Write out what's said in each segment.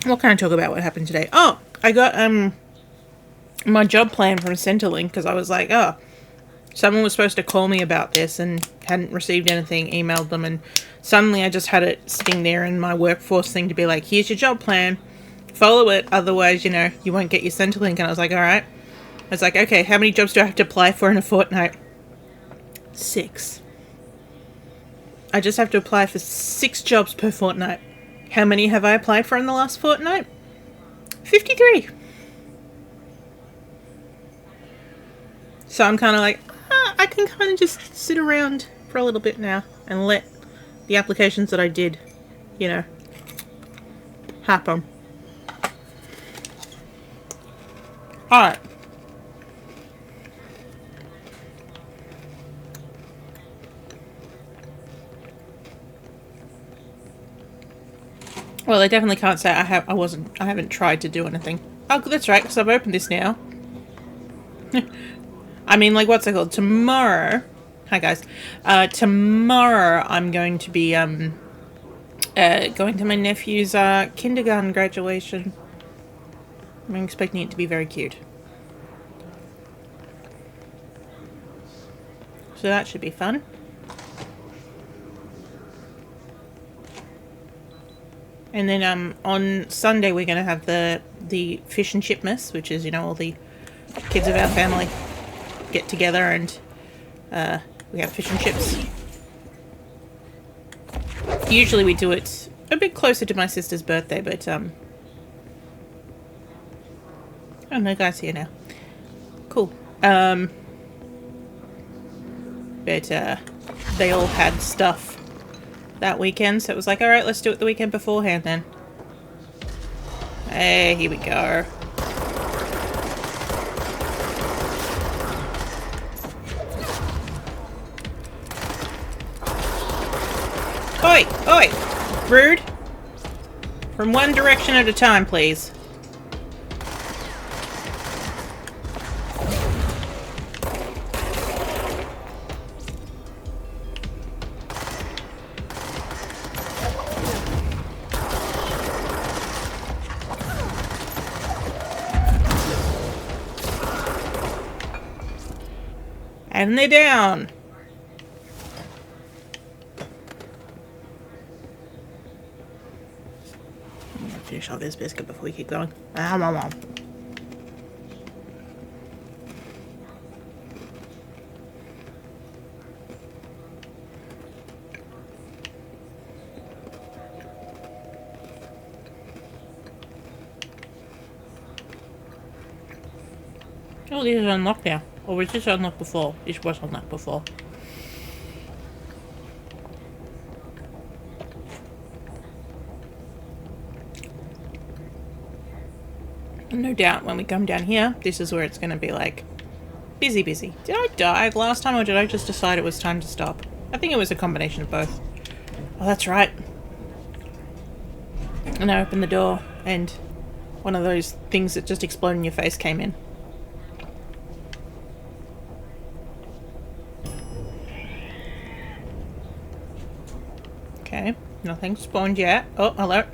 What can I talk about? What happened today? Oh, I got my job plan from Centrelink because I was like, oh, someone was supposed to call me about this and hadn't received anything. Emailed them, and suddenly I just had it sitting there in my workforce thing to be like, here's your job plan, follow it, otherwise you won't get your Centrelink. And I was like, all right. I was like, okay, how many jobs do I have to apply for in a fortnight? 6. I just have to apply for 6 jobs per fortnight. How many have I applied for in the last fortnight? 53. So I'm kind of like, I can kind of just sit around for a little bit now and let the applications that I did, happen. Alright. Well, I definitely can't say I haven't tried to do anything. Oh, that's right, because I've opened this now. I mean, like, what's it called? Tomorrow. Hi, guys. Tomorrow I'm going to be, going to my nephew's, kindergarten graduation. I'm expecting it to be very cute. So that should be fun. And then on Sunday we're going to have the fish and chipmas, which is, all the kids of our family get together and we have fish and chips. Usually we do it a bit closer to my sister's birthday, but oh, no guys here now. Cool. But they all had stuff that weekend, so it was like, alright, let's do it the weekend beforehand then. Hey, here we go. Oi! Oi! Rude! From one direction at a time, please. And they're down. I'm gonna finish off this biscuit before we keep going. Oh, these are unlocked now. Or was this unlocked before? This was unlocked before. And no doubt when we come down here, this is where it's going to be like, busy. Did I die the last time, or did I just decide it was time to stop? I think it was a combination of both. Oh, that's right. And I opened the door, and one of those things that just explode in your face came in. Okay, nothing spawned yet. Oh, hello.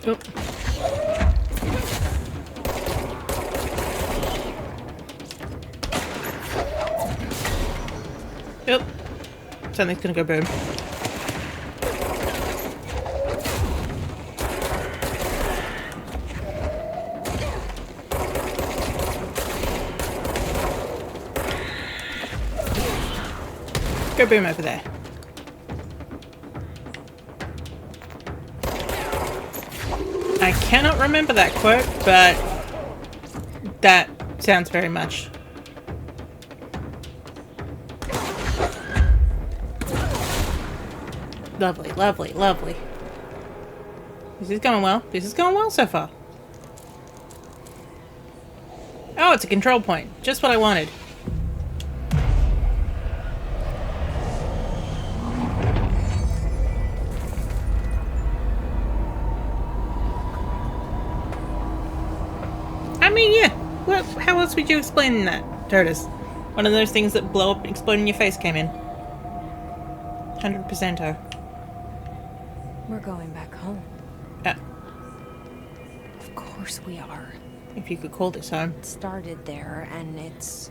Oh. Yep. Something's gonna go boom. Go boom over there. I cannot remember that quote, but that sounds very much. Lovely. This is going well. This is going well so far. Oh, it's a control point. Just what I wanted. mean, yeah. What? How else would you explain that, Turtis? One of those things that blow up and explode in your face came in. 100% her. We're going back home. Uh, Of course we are. if you could call this home. It started there, and it's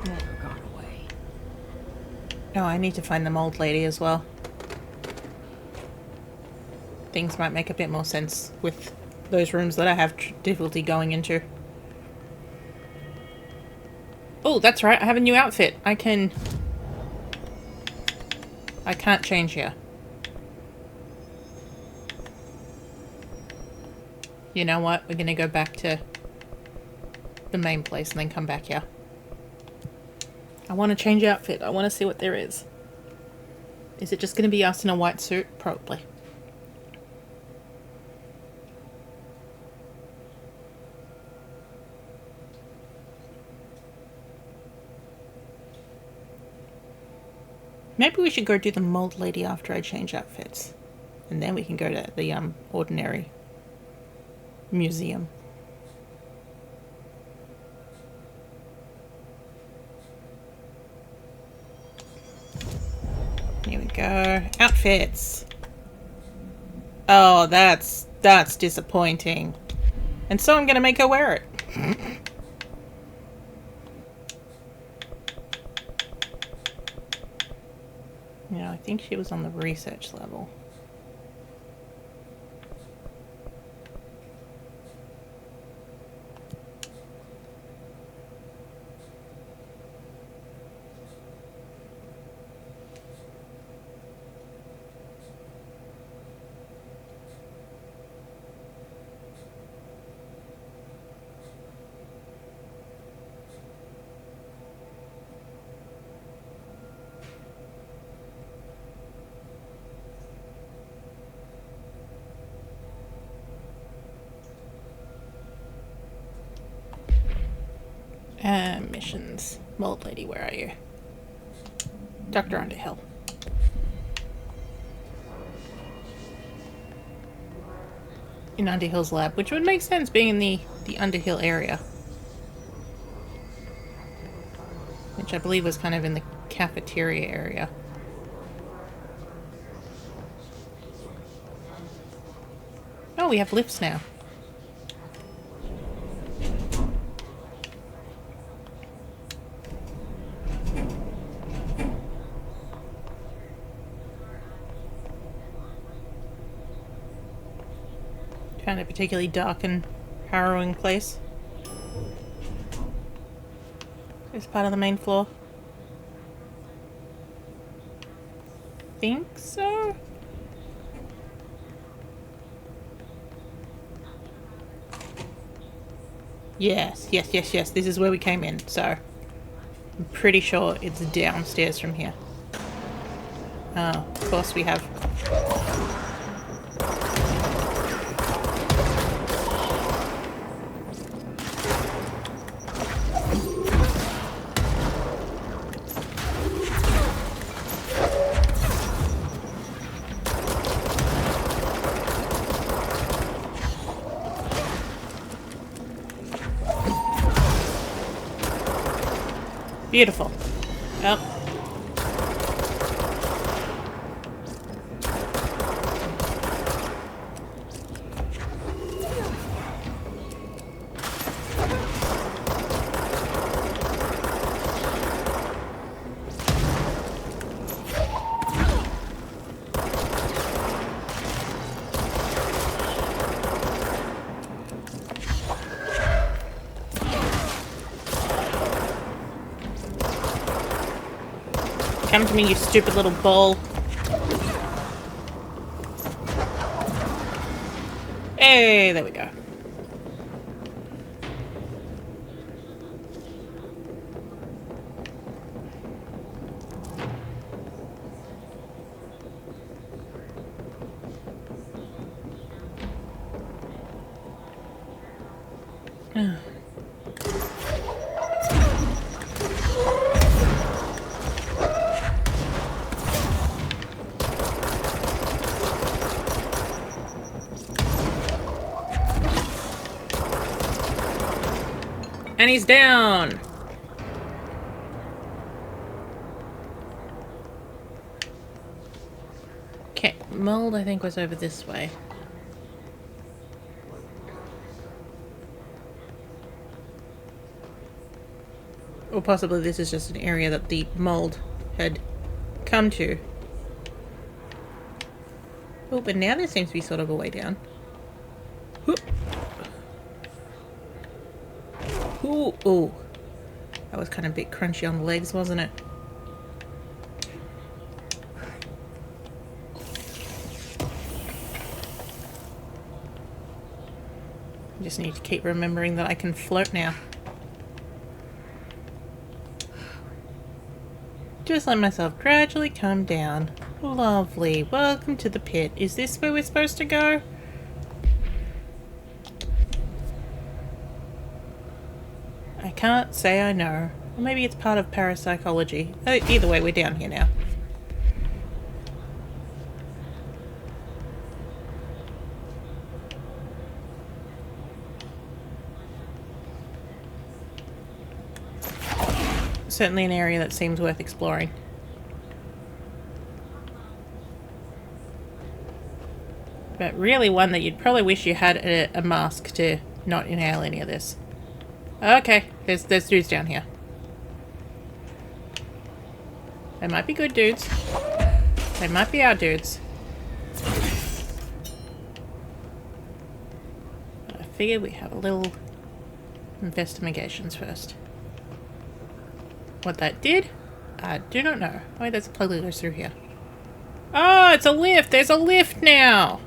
never gone away. Oh, I need to find the mold lady as well. Things might make a bit more sense with those rooms that I have difficulty going into. Oh, that's right. I have a new outfit. I can't change here. You know what? We're gonna go back to the main place and then come back here. I want to change outfit. I want to see what there is. Is it just gonna be us in a white suit? Probably. Maybe we should go do the mold lady after I change outfits. And then we can go to the ordinary museum. Here we go. Outfits. Oh, that's disappointing. And so I'm gonna make her wear it. Yeah, I think she was on the research level. Missions. Mold lady, where are you? Dr. Underhill. In Underhill's lab, which would make sense being in the Underhill area. Which I believe was kind of in the cafeteria area. Oh, we have lifts now. Found a particularly dark and harrowing place. It's part of the main floor. Think so? Yes. This is where we came in, so I'm pretty sure it's downstairs from here. Oh, of course we have. Beautiful. Oh. Come to me, you stupid little bull. Hey, there we go. And he's down. Okay, mold I think was over this way. Or possibly this is just an area that the mold had come to. Oh, but now there seems to be sort of a way down. Whoop. Ooh, ooh. That was kind of a bit crunchy on the legs, wasn't it? I just need to keep remembering that I can float now. Just let myself gradually come down. Lovely. Welcome to the pit. Is this where we're supposed to go? I can't say I know. Or maybe it's part of parapsychology. Either way, we're down here now. Certainly an area that seems worth exploring. But really one that you'd probably wish you had a mask to not inhale any of this. Okay, there's dudes down here. They might be good dudes. They might be our dudes. But I figured we have a little investigations first. What that did, I do not know. Oh, there's a plug that goes through here. Oh, it's a lift! There's a lift now!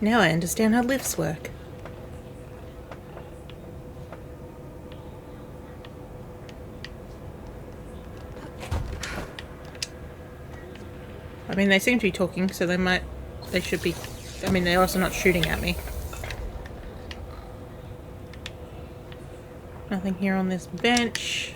Now I understand how lifts work. I mean, they seem to be talking, so they should be, I mean, they're also not shooting at me. Nothing here on this bench.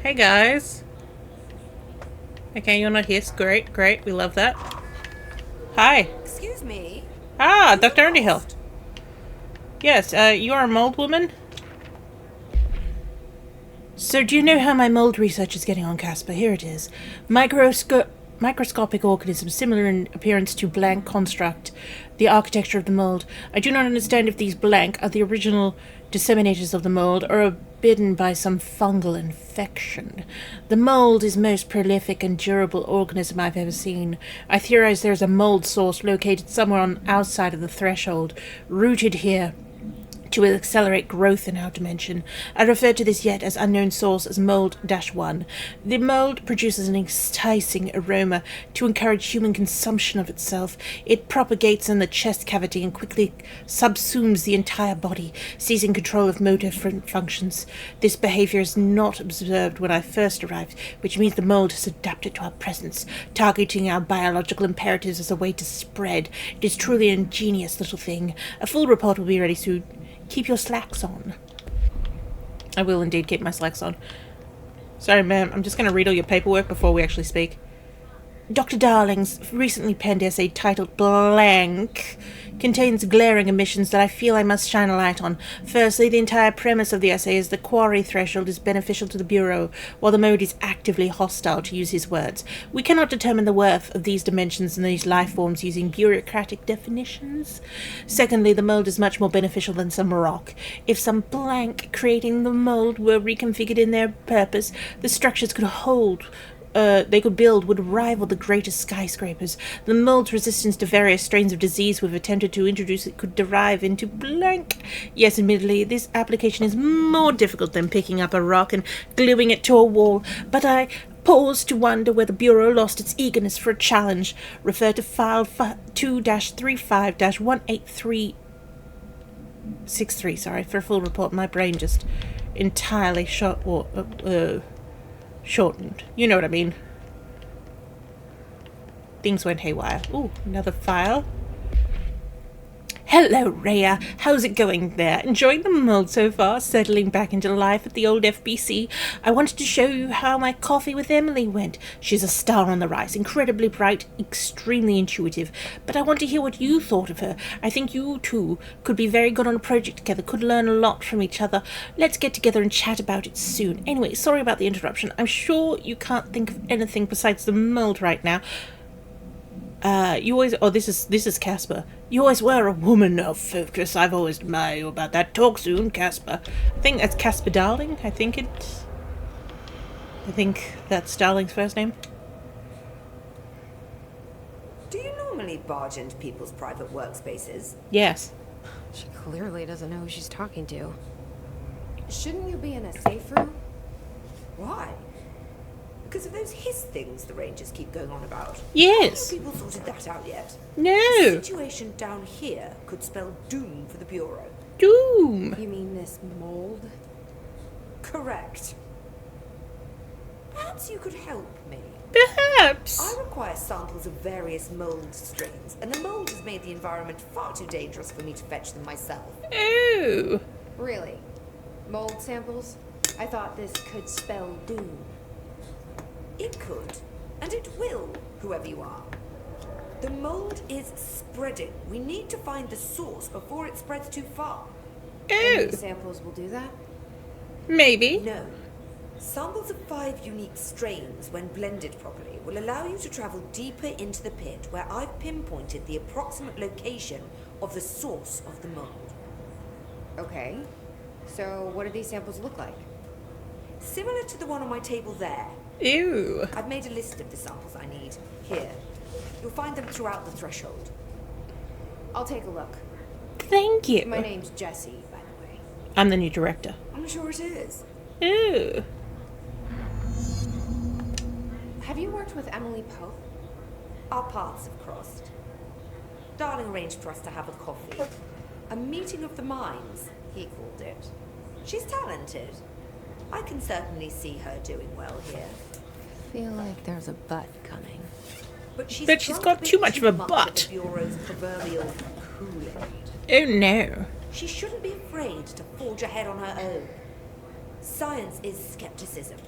Hey guys. Okay, you're not here. Great, great. We love that. Hi. Excuse me. Ah, Dr. Underhill. Yes, you're a mold woman? So do you know how my mold research is getting on, Casper? Here it is. Microscopic organisms similar in appearance to blank construct the architecture of the mold. I do not understand if these blank are the original disseminators of the mold or are bitten by some fungal infection. The mold is most prolific and durable organism I've ever seen. I theorize there's a mold source located somewhere on our side of the threshold, rooted here to accelerate growth in our dimension. I refer to this yet as unknown source as Mold-1. The mold produces an enticing aroma to encourage human consumption of itself. It propagates in the chest cavity and quickly subsumes the entire body, seizing control of motor functions. This behavior is not observed when I first arrived, which means the mold has adapted to our presence, targeting our biological imperatives as a way to spread. It is truly an ingenious little thing. A full report will be ready soon. Keep your slacks on. I will indeed keep my slacks on. Sorry, ma'am. I'm just going to read all your paperwork before we actually speak. Dr. Darling's recently penned essay titled Blank contains glaring omissions that I feel I must shine a light on. Firstly, the entire premise of the essay is the quarry threshold is beneficial to the Bureau, while the mode is actively hostile, to use his words. We cannot determine the worth of these dimensions and these life forms using bureaucratic definitions. Secondly, the mold is much more beneficial than some rock. If some blank creating the mold were reconfigured in their purpose, the structures they could build would rival the greatest skyscrapers. The mold's resistance to various strains of disease we've attempted to introduce it could derive into blank. Yes, admittedly, this application is more difficult than picking up a rock and gluing it to a wall, but I pause to wonder where the Bureau lost its eagerness for a challenge. Refer to file 2-35-18363, sorry, for a full report. My brain just entirely shortened. You know what I mean. Things went haywire. Ooh, another file. Hello, Rhea. How's it going there? Enjoying the mold so far? Settling back into life at the old FBC? I wanted to show you how my coffee with Emily went. She's a star on the rise, incredibly bright, extremely intuitive. But I want to hear what you thought of her. I think you two could be very good on a project together, could learn a lot from each other. Let's get together and chat about it soon. Anyway, sorry about the interruption. I'm sure you can't think of anything besides the mold right now. You always... Oh, this is Casper. You always were a woman of focus. I've always admired you about that. Talk soon, Casper. I think that's Casper Darling. I think that's Darling's first name. Do you normally barge into people's private workspaces? Yes. She clearly doesn't know who she's talking to. Shouldn't you be in a safe room? Why? Because of those hiss things the Rangers keep going on about. Yes. Have people sorted that out yet? The No. situation down here could spell doom for the Bureau. Doom. You mean this mold? Correct. Perhaps you could help me. Perhaps. I require samples of various mold strains, and the mold has made the environment far too dangerous for me to fetch them myself. Oh. Really? Mold samples? I thought this could spell doom. It could, and it will, whoever you are. The mold is spreading. We need to find the source before it spreads too far. Oh. And these samples will do that? Maybe. No. Samples of 5 unique strains, when blended properly, will allow you to travel deeper into the pit where I've pinpointed the approximate location of the source of the mold. Okay. So what do these samples look like? Similar to the one on my table there. Ew. I've made a list of the samples I need. Here. You'll find them throughout the threshold. I'll take a look. Thank you. My name's Jessie, by the way. I'm the new director. I'm sure it is. Ew. Have you worked with Emily Pope? Our paths have crossed. Darling arranged for us to have a coffee. A meeting of the minds, he called it. She's talented. I can certainly see her doing well here. Feel like there's a butt coming. But she's got drunk a too bit much of a butt. the Bureau's proverbial Kool-Aid. Oh no. She shouldn't be afraid to forge ahead on her own. Science is skepticism.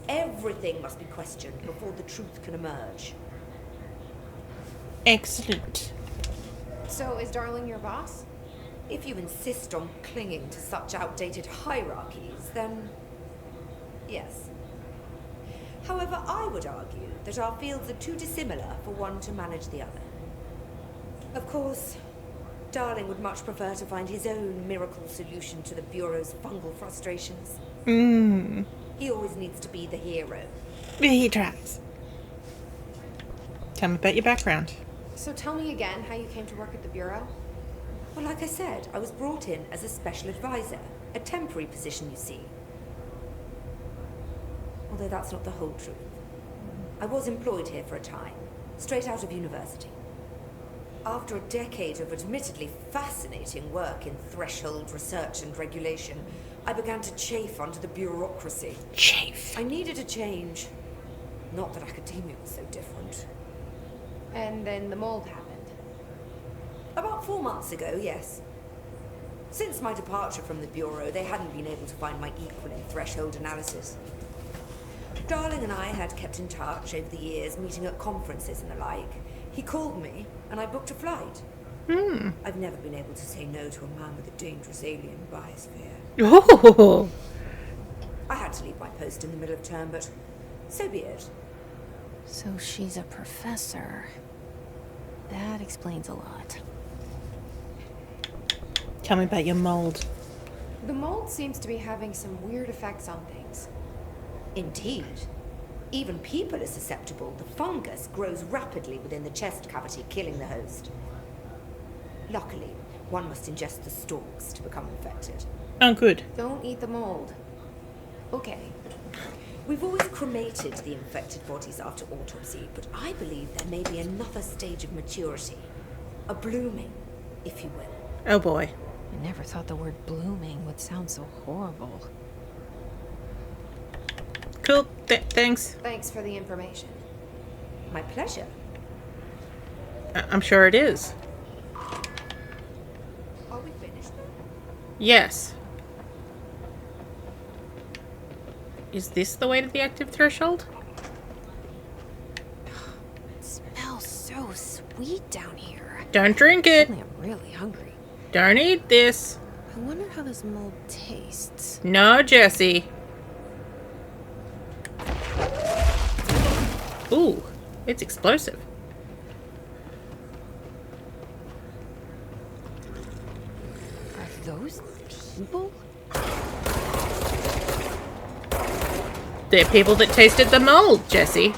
Everything must be questioned before the truth can emerge. Excellent. So is Darling your boss? If you insist on clinging to such outdated hierarchies, then yes. However, I would argue that our fields are too dissimilar for one to manage the other. Of course, Darling would much prefer to find his own miracle solution to the Bureau's fungal frustrations. He always needs to be the hero. He tries. Tell me about your background. So tell me again how you came to work at the Bureau? Well, like I said, I was brought in as a special advisor. A temporary position, you see. Although that's not the whole truth. I was employed here for a time, straight out of university. After a decade of admittedly fascinating work in threshold research and regulation, I began to chafe under the bureaucracy. Chafe. I needed a change. Not that academia was so different. And then the mold happened. About 4 months ago, yes. Since my departure from the Bureau, they hadn't been able to find my equal in threshold analysis. Darling and I had kept in touch over the years, meeting at conferences and the like. He called me, and I booked a flight. I've never been able to say no to a man with a dangerous alien biosphere. Oh. I had to leave my post in the middle of term, but so be it. So she's a professor. That explains a lot. Tell me about your mold. The mold seems to be having some weird effects on things. Indeed. Even people are susceptible. The fungus grows rapidly within the chest cavity, killing the host. Luckily, one must ingest the stalks to become infected. Oh, good. Don't eat the mold. Okay. We've always cremated the infected bodies after autopsy, but I believe there may be another stage of maturity. A blooming, if you will. Oh boy. I never thought the word blooming would sound so horrible. Cool. Thanks. Thanks for the information. My pleasure. I'm sure it is. Yes. Is this the way to the active threshold? It smells so sweet down here. Don't drink it. Suddenly I'm really hungry. Don't eat this. I wonder how this mold tastes. No, Jesse. Ooh, it's explosive. Are those people? They're people that tasted the mold, Jesse.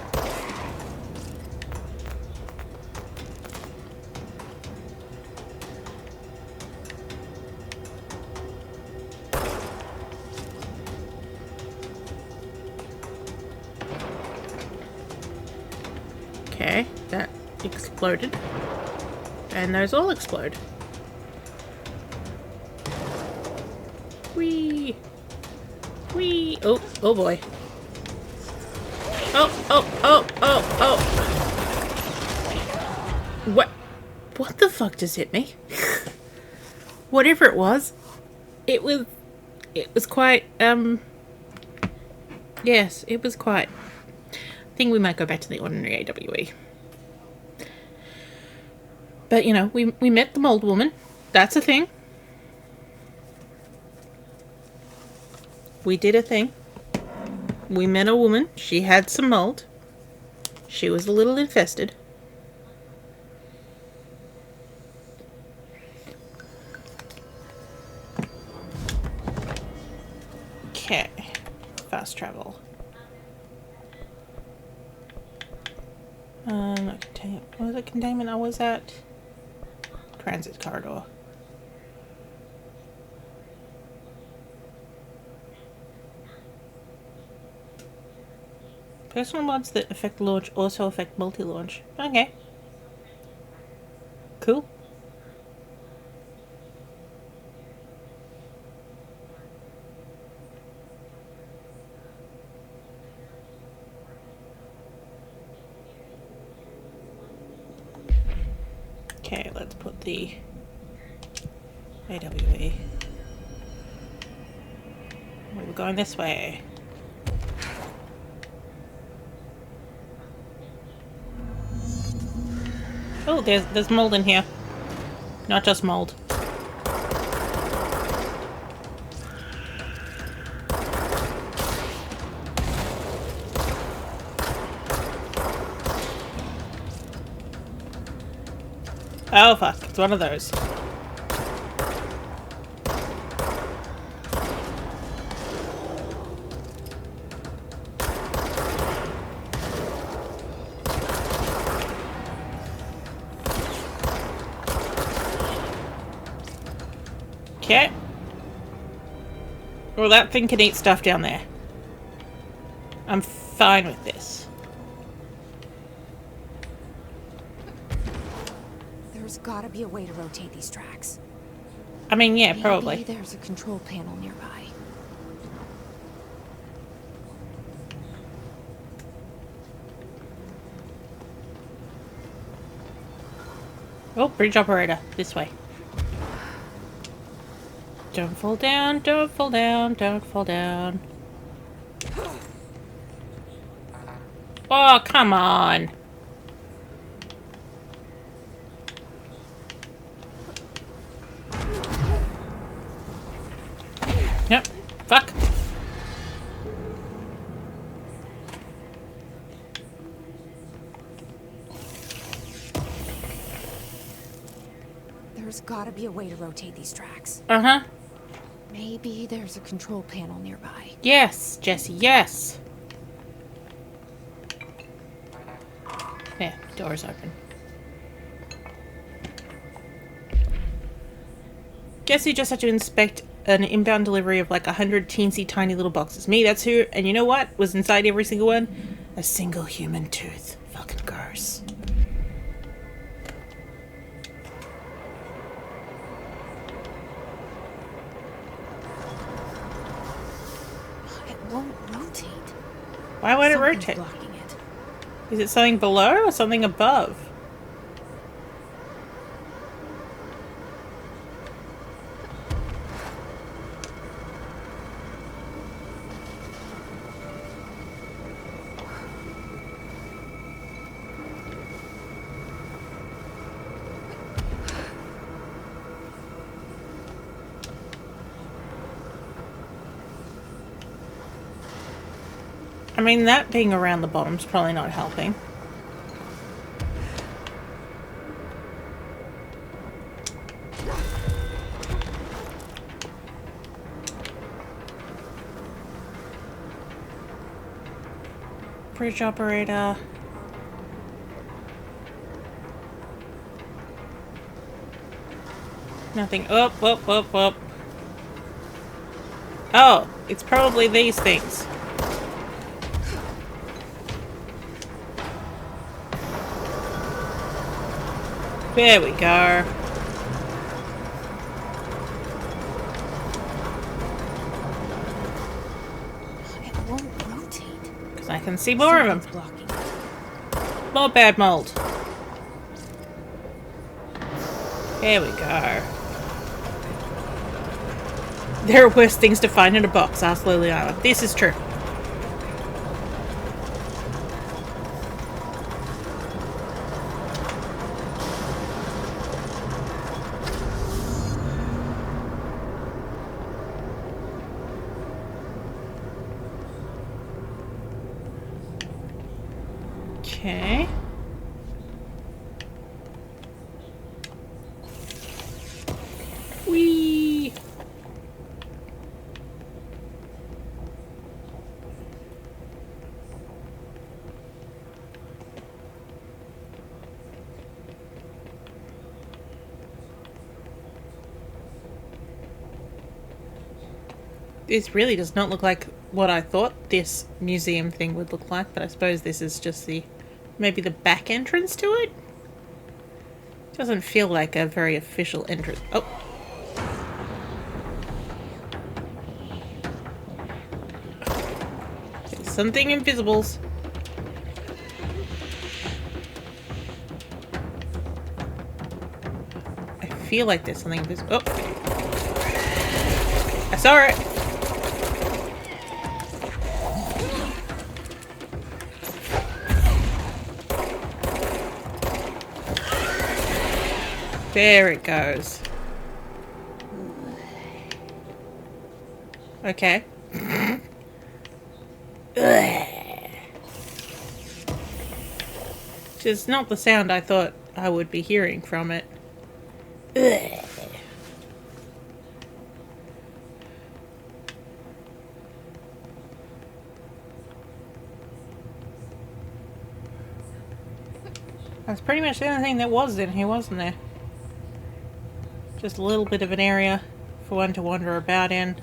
Okay, that exploded. And those all explode. Whee! Whee! Oh, oh boy. Oh. What the fuck just hit me? Whatever it was quite, yes, it was quite. I think we might go back to the ordinary AWE. But, you know, we met the mold woman. That's a thing. We did a thing. We met a woman. She had some mold. She was a little infested. Okay. Fast travel. Not containment. What was it? Containment? I was at transit corridor. Personal mods that affect launch also affect multi-launch. Okay. Cool. Okay, let's put the AWE. We're going this way. Oh, there's mold in here. Not just mold. Oh fuck, it's one of those. Okay. Well, that thing can eat stuff down there. I'm fine with this. There's gotta be a way to rotate these tracks. I mean, yeah, Maybe probably. there's a control panel nearby. Oh, bridge operator. This way. Don't fall down, don't fall down, don't fall down. Oh, come on. Yep. Fuck. There's gotta be a way to rotate these tracks. Uh-huh. Maybe there's a control panel nearby. Yes, Jesse, yes. There, door's open. Guess you just had to inspect an inbound delivery of like 100 teensy tiny little boxes. Me, that's who. And you know what was inside every single one? A single human tooth. Fucking gross. It won't rotate. Why won't it Something's rotate? blocking it. Is it something below or something above? mean, that being around the bottom's probably not helping. Bridge operator. Nothing. Up, up, up, up. Oh, it's probably these things. There we go. It won't rotate. Because I can see more of them. Something's blocking. More bad mold. There we go. There are worse things to find in a box, asked Liliana. This is true. Okay. Whee! This really does not look like what I thought this museum thing would look like, but I suppose this is just the maybe the back entrance to it? Doesn't feel like a very official entrance. Oh. There's something invisibles. I feel like there's something invisible. Oh. I saw it. There it goes. Okay. Which is not the sound I thought I would be hearing from it. That's pretty much the only thing that was in here, wasn't there? Just a little bit of an area for one to wander about in.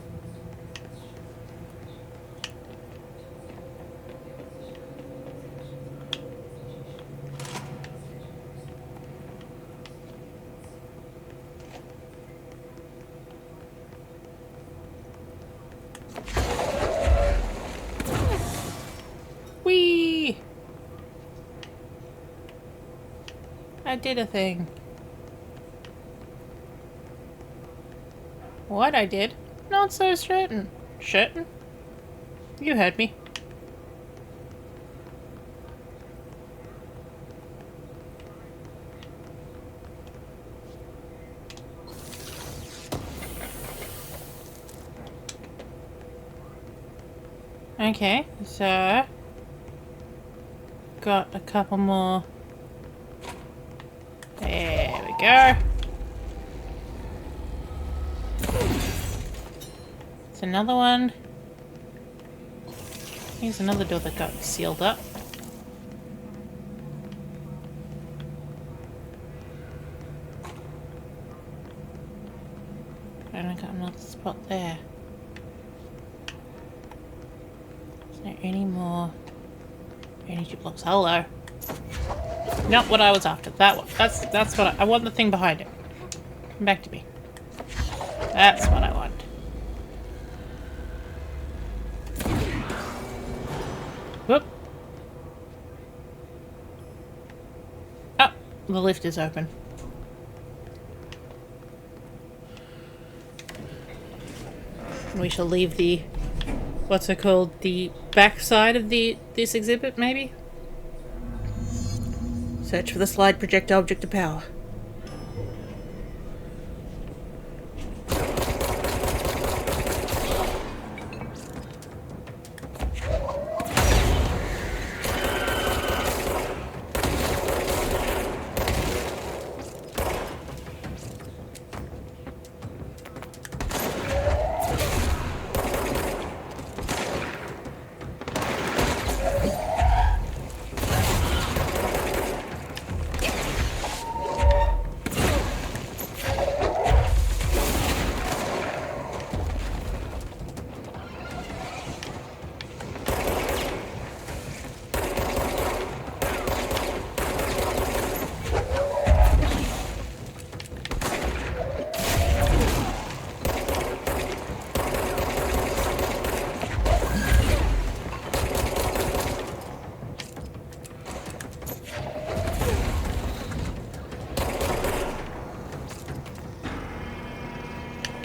Whee! I did a thing. What I did? Not so certain. Certain? You heard me. Okay, so got a couple more. There we go. It's another one. Here's another door that got sealed up. And I got another spot there. Is there any more energy blocks? Hello. Not what I was after. That one. That's what I want. The thing behind it. Come back to me. That's what I want. Whoop. Oh, the lift is open. We shall leave the, what's it called, the back side of this exhibit, maybe? Search for the slide projector object of power.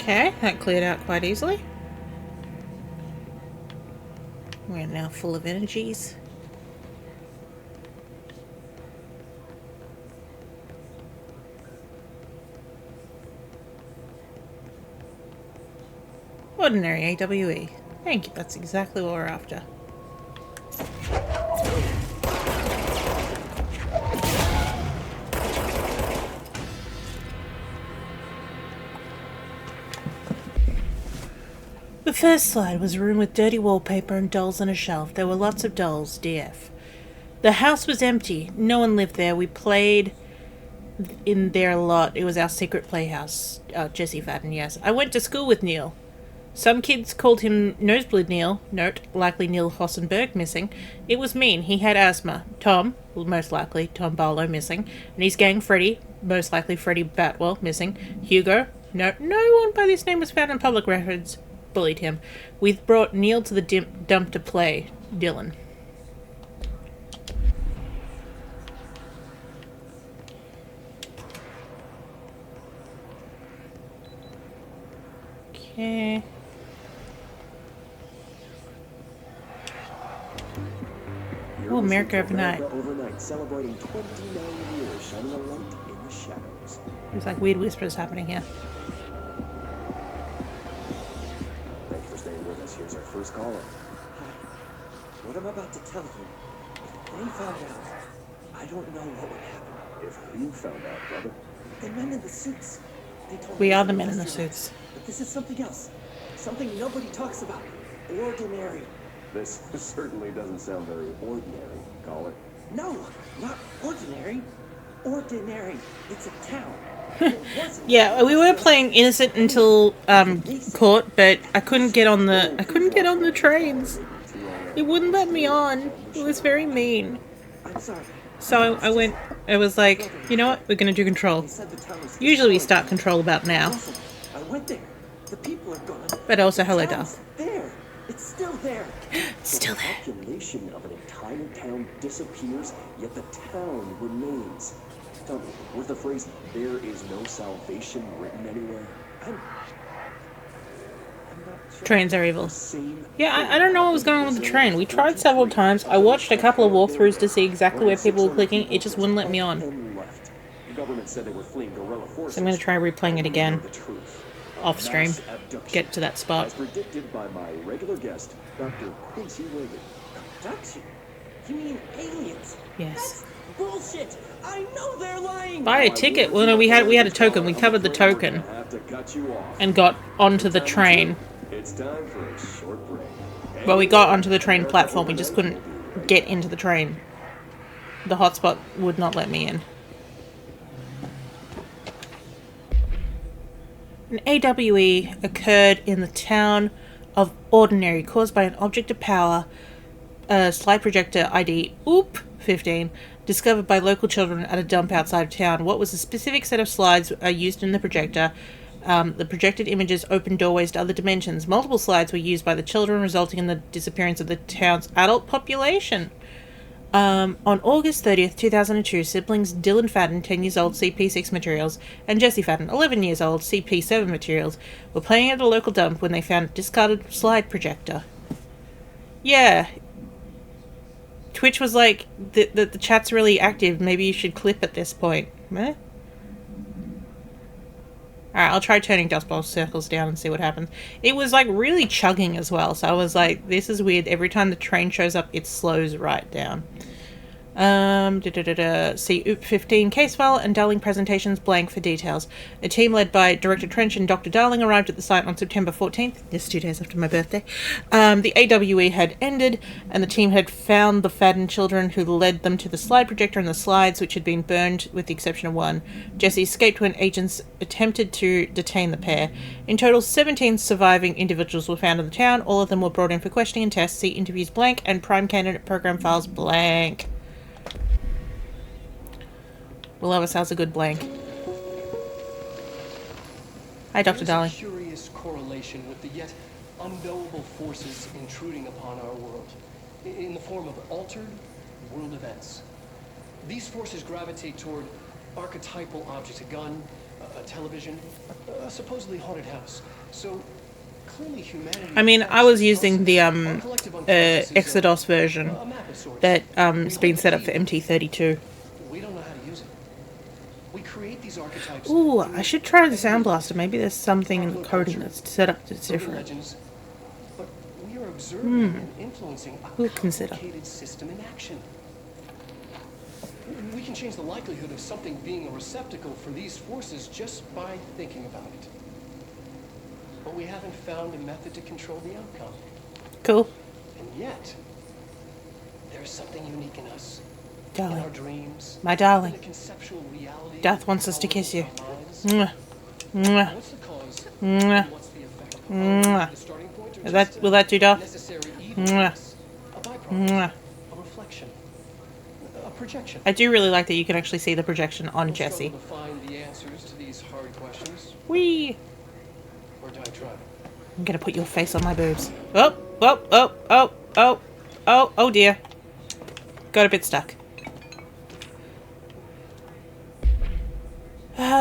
Okay, that cleared out quite easily. We're now full of energies. Ordinary AWE. Thank you, that's exactly what we're after. The first slide was a room with dirty wallpaper and dolls on a shelf. There were lots of dolls, DF. The house was empty. No one lived there. We played in there a lot. It was our secret playhouse. Jesse Fadden, yes. I went to school with Neil. Some kids called him Nosebleed Neil. Note, likely Neil Hossenberg missing. It was mean. He had asthma. Tom, most likely Tom Barlow missing. And his gang Freddy, most likely Freddy Batwell missing. Hugo, no one by this name was found in public records. Bullied him. We brought Neil to the dump to play. Dylan. Okay. Oh, America Overnight. Overnight, celebrating 29 years, shining a light in the shadows. There's like weird whispers happening here. Thank you for staying with us. Here's our first caller. Hi. What I'm about to tell you, if they found out, I don't know what would happen. If you found out, brother. The men in the suits. They told We me are to the men in the trust your suits. But this is something else. Something nobody talks about. Ordinary. This certainly doesn't sound very ordinary, caller. No, not ordinary. Ordinary. It's a town. It wasn't. Yeah, we were playing innocent until court, but I couldn't get on the trains. It wouldn't let me on. It was very mean. I'm sorry. So I was like, you know what? We're gonna do control. They said the town was Usually we start control about now. Listen, I went there. The people are gone. But also hello, The Darth. town's there. It's still there. It's still The there. population of an entire town disappears, yet the town remains. Tell me, was the phrase "there is no salvation" written anywhere? I'm not sure. Trains are evil. Same Yeah, I don't know what was going on with the train. We tried several times. I watched a couple of walkthroughs to see exactly where people were clicking. It just wouldn't let me on. and left. The government said they were fleeing guerrilla forces. So I'm gonna try replaying it again. The truth. Off stream. Mass abduction. Get to that spot. As predicted by my regular guest, Dr. Quincy Reagan. Abduction? You mean aliens? Yes. Bullshit! I know they're lying! Buy a ticket. Well, no, we had a token. We covered the token I have to cut you off. and got onto the train. It's time for a short break. Well, we got onto the train platform. We just couldn't get into the train. The hotspot would not let me in. An AWE occurred in the town of Ordinary, caused by an object of power, slide projector ID OOP15, discovered by local children at a dump outside of town. What was a specific set of slides used in the projector? The projected images opened doorways to other dimensions. Multiple slides were used by the children, resulting in the disappearance of the town's adult population. On August 30th, 2002, siblings Dylan Fadden, 10 years old, CP6 materials, and Jesse Fadden, 11 years old, CP7 materials, were playing at a local dump when they found a discarded slide projector. Yeah. Twitch was like, the chat's really active, maybe you should clip at this point. Meh? Alright, I'll try turning Dust Bowl circles down and see what happens. It was like really chugging as well, so I was like, this is weird. Every time the train shows up, it slows right down. See OOP15 case file and Darling presentations blank for details. A team led by Director Trench and Dr. Darling arrived at the site on September 14th, just 2 days after my birthday. The AWE had ended, and the team had found the Fadden children, who led them to the slide projector and the slides, which had been burned with the exception of one. Jesse escaped when agents attempted to detain the pair. In total, 17 surviving individuals were found in the town. All of them were brought in for questioning and tests. See interviews blank and prime candidate program files blank. Will love us a good blank. Hi, Dr. Darling. There's a curious correlation with the yet unknowable forces intruding upon our world, in the form of altered world events. These forces gravitate toward archetypal objects, a gun, a television, a supposedly haunted house. So clearly humanity... I mean, I was using the Our collective unconscious is Exodus version a map of sorts. that We has hold been the set up for key. MT32. We don't know how to use it. We create these archetypes. Ooh, through I should try the Sound every Blaster. Maybe there's something in the popular coding culture, that's set up that's urban different. legends, but we are observing and influencing a We'll consider. complicated system in action. We can change the likelihood of something being a receptacle for these forces just by thinking about it. But we haven't found a method to control the outcome. Cool. And yet, there's something unique in us. In our Darling. dreams. My darling. In the conceptual reality Death wants us to kiss you. of our minds. Mwah. Mwah. What's the cause? Mwah. And what's the effect? Mwah. The starting point, or Will that, just will that do, Darth? necessary Mwah. evenness? A byproduct? Mwah. A reflection? A projection? I do really like that you can actually see the projection on We'll Jessie. struggle to find the answers to these hard questions, Whee! or do I try? I'm gonna put your face on my boobs. Oh, oh, oh, oh, oh, oh, oh dear. Got a bit stuck.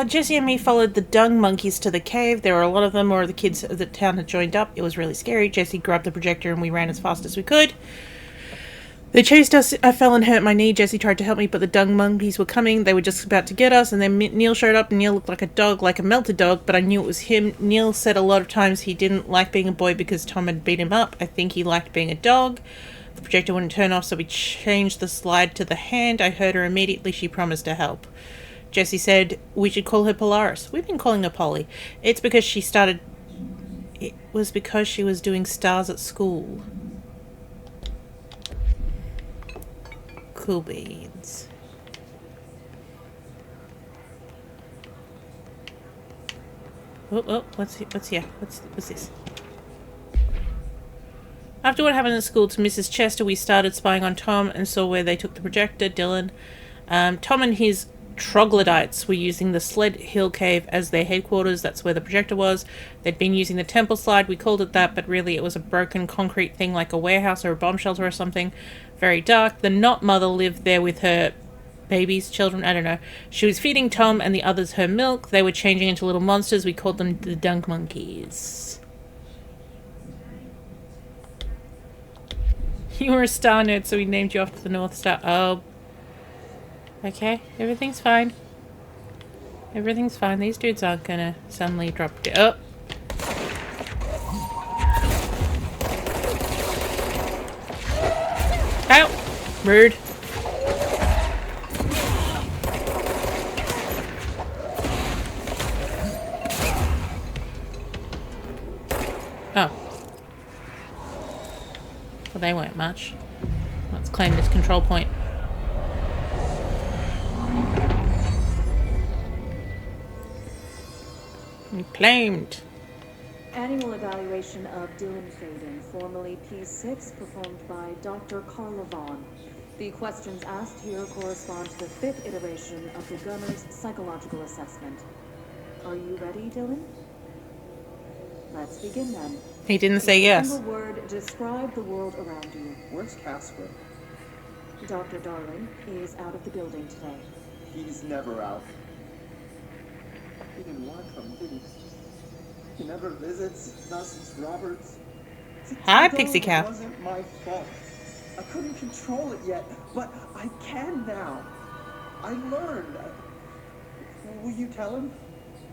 Jessie and me followed the dung monkeys to the cave. There were a lot of them, or the kids of the town had joined up. It was really scary. Jessie grabbed the projector and we ran as fast as we could. They chased us. I fell and hurt my knee. Jessie tried to help me, but the dung monkeys were coming. They were just about to get us, and then Neil showed up, and Neil looked like a dog, like a melted dog, but I knew it was him. Neil said a lot of times he didn't like being a boy because Tom had beat him up. I think he liked being a dog. The projector wouldn't turn off, so we changed the slide to the hand. I heard her immediately. She promised to help. Jessie said we should call her Polaris. We've been calling her Polly. It was because she was doing stars at school. Cool beans. Oh, what's here? What's this? After what happened at school to Mrs. Chester, we started spying on Tom and saw where they took the projector, Dylan. Tom and his troglodytes were using the Sled Hill Cave as their headquarters. That's where the projector was. They'd been using the temple slide. We called it that, but really it was a broken concrete thing like a warehouse or a bomb shelter or something. Very dark. The Knot mother lived there with her babies, children, I don't know. She was feeding Tom and the others her milk. They were changing into little monsters. We called them the Dunk Monkeys. You were a star nerd, so we named you after the North Star. Oh. Okay, everything's fine. Everything's fine. These dudes aren't gonna suddenly drop dead. Oh. Ow! Rude. Oh. Well, they weren't much. Let's claim this control point. Claimed. Annual evaluation of Dylan Faden, formerly P6, performed by Dr. Carla Vaughn. The questions asked here correspond to the 5th iteration of the Gunner's psychological assessment. Are you ready, Dylan? Let's begin then. He didn't say In a yes. single word, describe the world around you. Where's Casper? Dr. Darling is out of the building today. He's never out. He didn't want to come, did he? He never visits, not since Roberts. Hi, Pixie Cow. It wasn't my fault. I couldn't control it yet, but I can now. I learned. Will you tell him?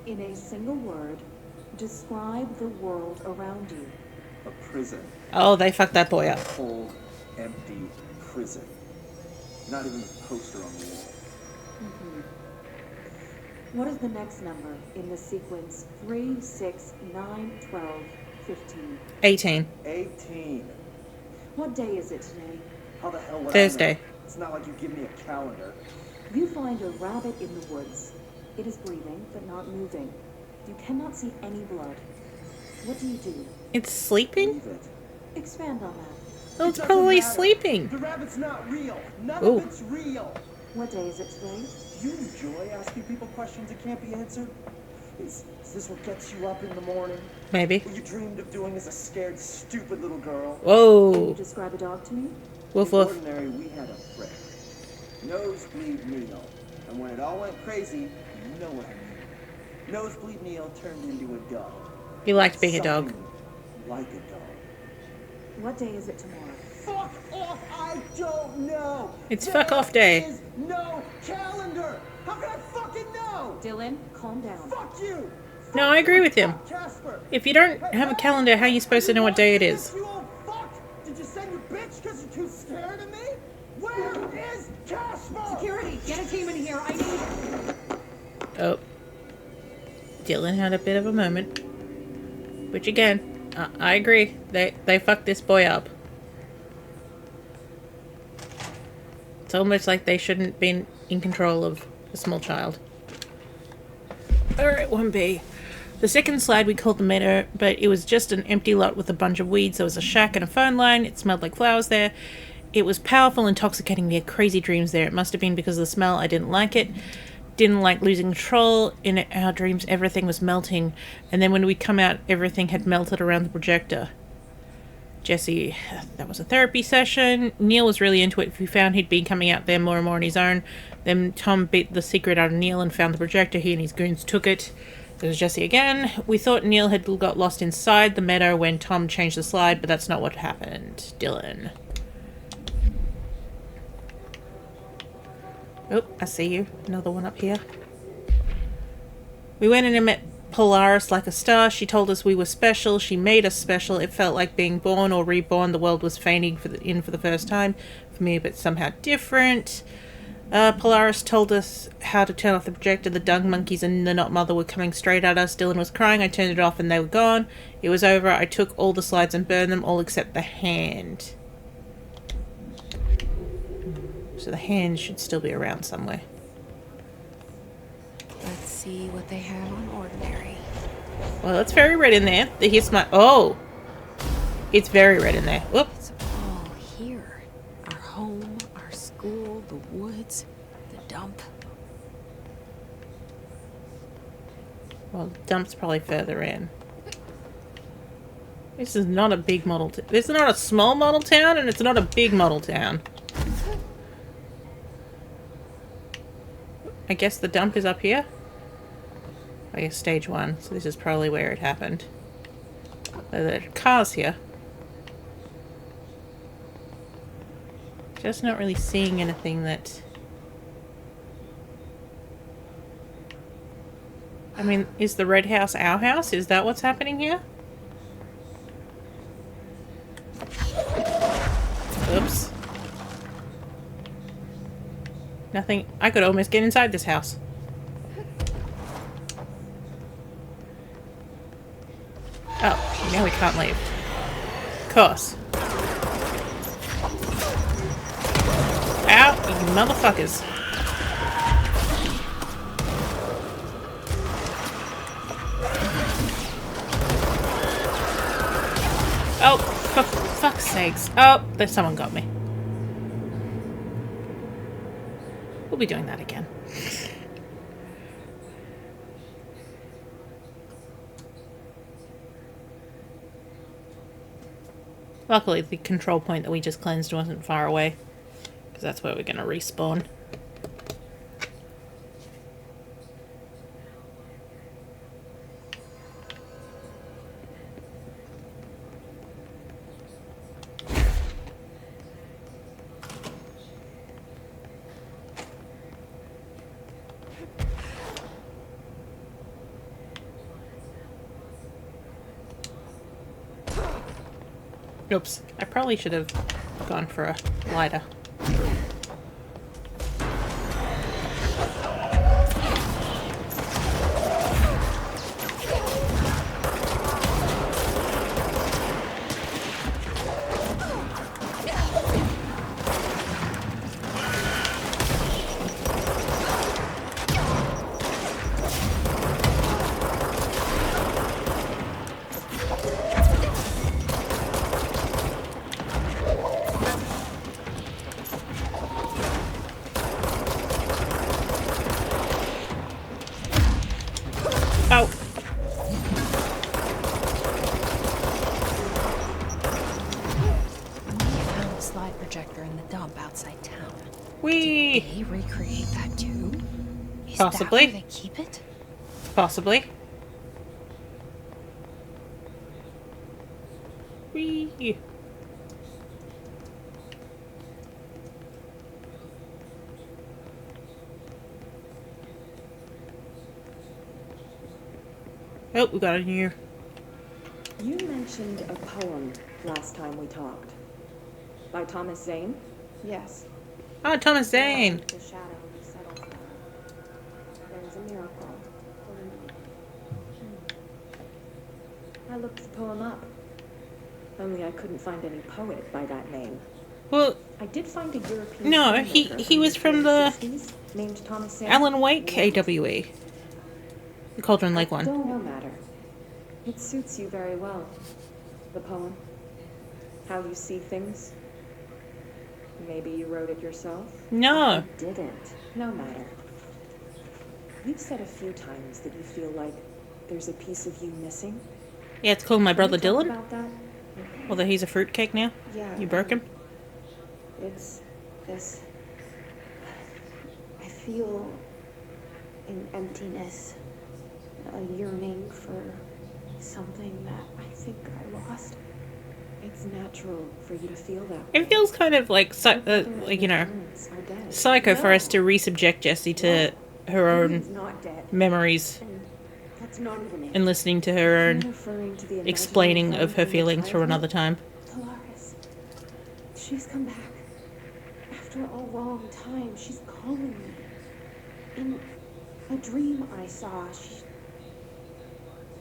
In a single word, describe the world around you. A prison. Oh, they fucked that boy up. A cold, empty prison. Not even a poster on the wall. What is the next number in the sequence 3, 6, 9, 12, 15? 18. 18. What day is it today? How the hell would I Thursday. know? It's not like you give me a calendar. You find a rabbit in the woods. It is breathing, but not moving. You cannot see any blood. What do you do? It's sleeping? Leave it. Expand on that. Oh, it's It doesn't probably matter. sleeping. The rabbit's not real. None Ooh. of it's real. What day is it today? You enjoy asking people questions that can't be answered? Is this what gets you up in the morning? Maybe. What you dreamed of doing as a scared, stupid little girl? Can you Whoa. describe a dog to me? Woof In woof. ordinary, we had a friend. Nosebleed Neil. And when it all went crazy, you know what I mean. Nosebleed Neil turned into a dog. You liked being a dog. Something like a dog. What day is it tomorrow? Fuck off! I don't know! It's fuck off day. There is no calendar! How can I fucking know? Dylan, calm down. Fuck you! No, I agree with him. Casper! If you don't have a calendar, how are you supposed to know what day it is? You old fuck! Did you send your bitch because you're too scared of me? Where is Casper? Security, get a team in here. I need it. Oh. Dylan had a bit of a moment. Which again, I agree. They fucked this boy up. It's almost like they shouldn't been in control of a small child. Alright, 1B. The second slide we called the meadow, but it was just an empty lot with a bunch of weeds. There was a shack and a phone line. It smelled like flowers there. It was powerful, intoxicating. We had crazy dreams there. It must have been because of the smell. I didn't like it. Didn't like losing control. In our dreams, everything was melting. And then when we come out, everything had melted around the projector. Jesse, that was a therapy session. Neil was really into it. We found he'd been coming out there more and more on his own. Then Tom beat the secret out of Neil and found the projector. He and his goons took it. There was Jesse again. We thought Neil had got lost inside the meadow when Tom changed the slide, but that's not what happened. Dylan. Oh, I see you. Another one up here. We went in and met Polaris like a star. She told us we were special. She made us special. It felt like being born or reborn. The world was fainting for the first time. For me, but somehow different. Polaris told us how to turn off the projector. The dung monkeys and the Not Mother were coming straight at us. Dylan was crying. I turned it off and they were gone. It was over. I took all the slides and burned them, all except the hand. So the hand should still be around somewhere. Let's see what they have on Ordinary. Well, it's very red in there. Here's my... Oh! It's very red in there. Whoop. It's all here. Our home, our school, the woods, the dump. Well, the dump's probably further in. This is not a big model... This is not a small model town, and it's not a big model town. I guess the dump is up here. I guess stage 1, so this is probably where it happened. There are cars here. Just not really seeing anything that... I mean, is the red house our house? Is that what's happening here? Oops. Nothing. I could almost get inside this house. Oh, now we can't leave. Of course. Ow, you motherfuckers. Oh, for fuck's sakes. Oh, there's someone got me. We'll be doing that again. Luckily, the control point that we just cleansed wasn't far away, because that's where we're going to respawn. Oops, I probably should have gone for a lighter. Oh. We found the slide projector in the dump outside town. Whee! Did they recreate that too? Is Possibly. that where they keep it? Possibly. Whee! Oh, we got a new. You mentioned a poem last time we talked. By Thomas Zane? Yes. Oh, Thomas Zane. The shadow settles down. There is a miracle. I looked the poem up. Only I couldn't find any poet by that name. Well, I did find a European. no, filmmaker he was from the 60s named Thomas Zane. Alan Wake AWE. The Cauldron Lake one. Don't no matter. It suits you very well. The poem. How you see things. Maybe you wrote it yourself? No. I didn't. No matter. You've said a few times that you feel like there's a piece of you missing. Yeah, it's called My Brother Can we talk Dylan. about that? Although he's a fruitcake now. Yeah. You broke him. It's this. I feel an emptiness, a yearning for something that I think I lost. It's natural for you to feel that. It feels kind of like, like you know, Parents are dead. psycho for us to resubject Jessie to her He's own not dead. memories And that's not even it. and listening to her I'm own referring to the explaining imaginary of her friend from feelings from childhood. another time. Polaris. She's come back. After a long time, she's calling me. In a dream I saw,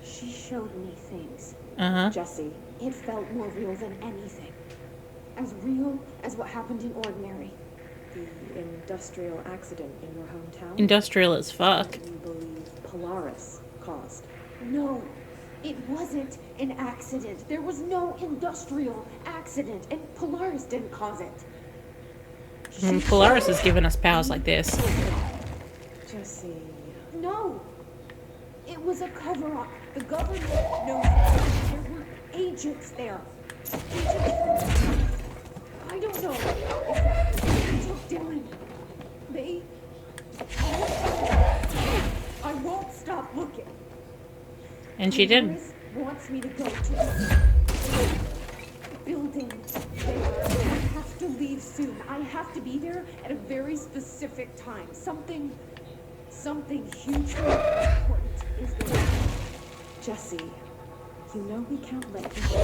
she showed me things. Uh-huh. Jessie, It felt more real than anything. As real as what happened in Ordinary. the industrial accident in your hometown. Industrial as fuck. You believe Polaris caused. No, it wasn't an accident. There was no industrial accident, and Polaris didn't cause it. And Polaris has given us powers like this. Jessie. No! It was a cover-up. The government knows that. There were agents there. Agents from... I don't know. They took Dylan. They... I won't stop looking. And she did. Polaris wants me to go to the building there. I have to leave soon. I have to be there at a very specific time. Something hugely important is there. Jessie, you know we can't let you go.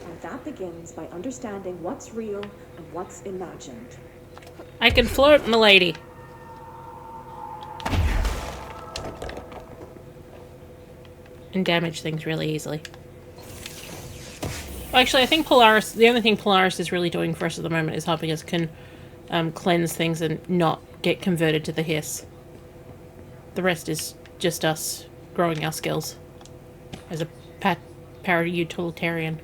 And that begins by understanding what's real and what's imagined. I can float, milady. And damage things really easily. Actually, I think Polaris, the only thing Polaris is really doing for us at the moment is helping us cleanse things and not get converted to the hiss. The rest is just us growing our skills as a para-utilitarian.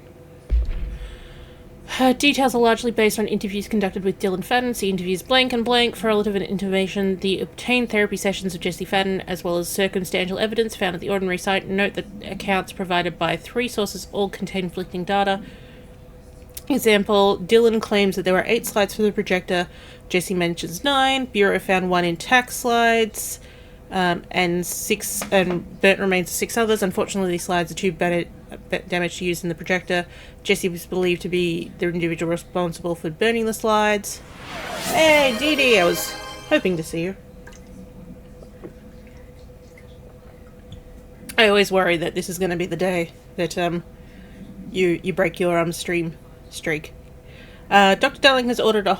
Details are largely based on interviews conducted with Dylan Fadden. See interviews blank and blank for relative information. The obtained therapy sessions of Jessie Fadden, as well as circumstantial evidence found at the Ordinary site. Note that accounts provided by 3 sources all contain conflicting data. Example, Dylan claims that there were 8 slides for the projector. Jessie mentions 9. Bureau found 1 intact slides. And burnt remains of 6 others. Unfortunately, these slides are too damaged to use in the projector. Jessie was believed to be the individual responsible for burning the slides. Hey, Dee Dee, I was hoping to see you. I always worry that this is going to be the day that you break your stream streak. Dr. Darling has ordered that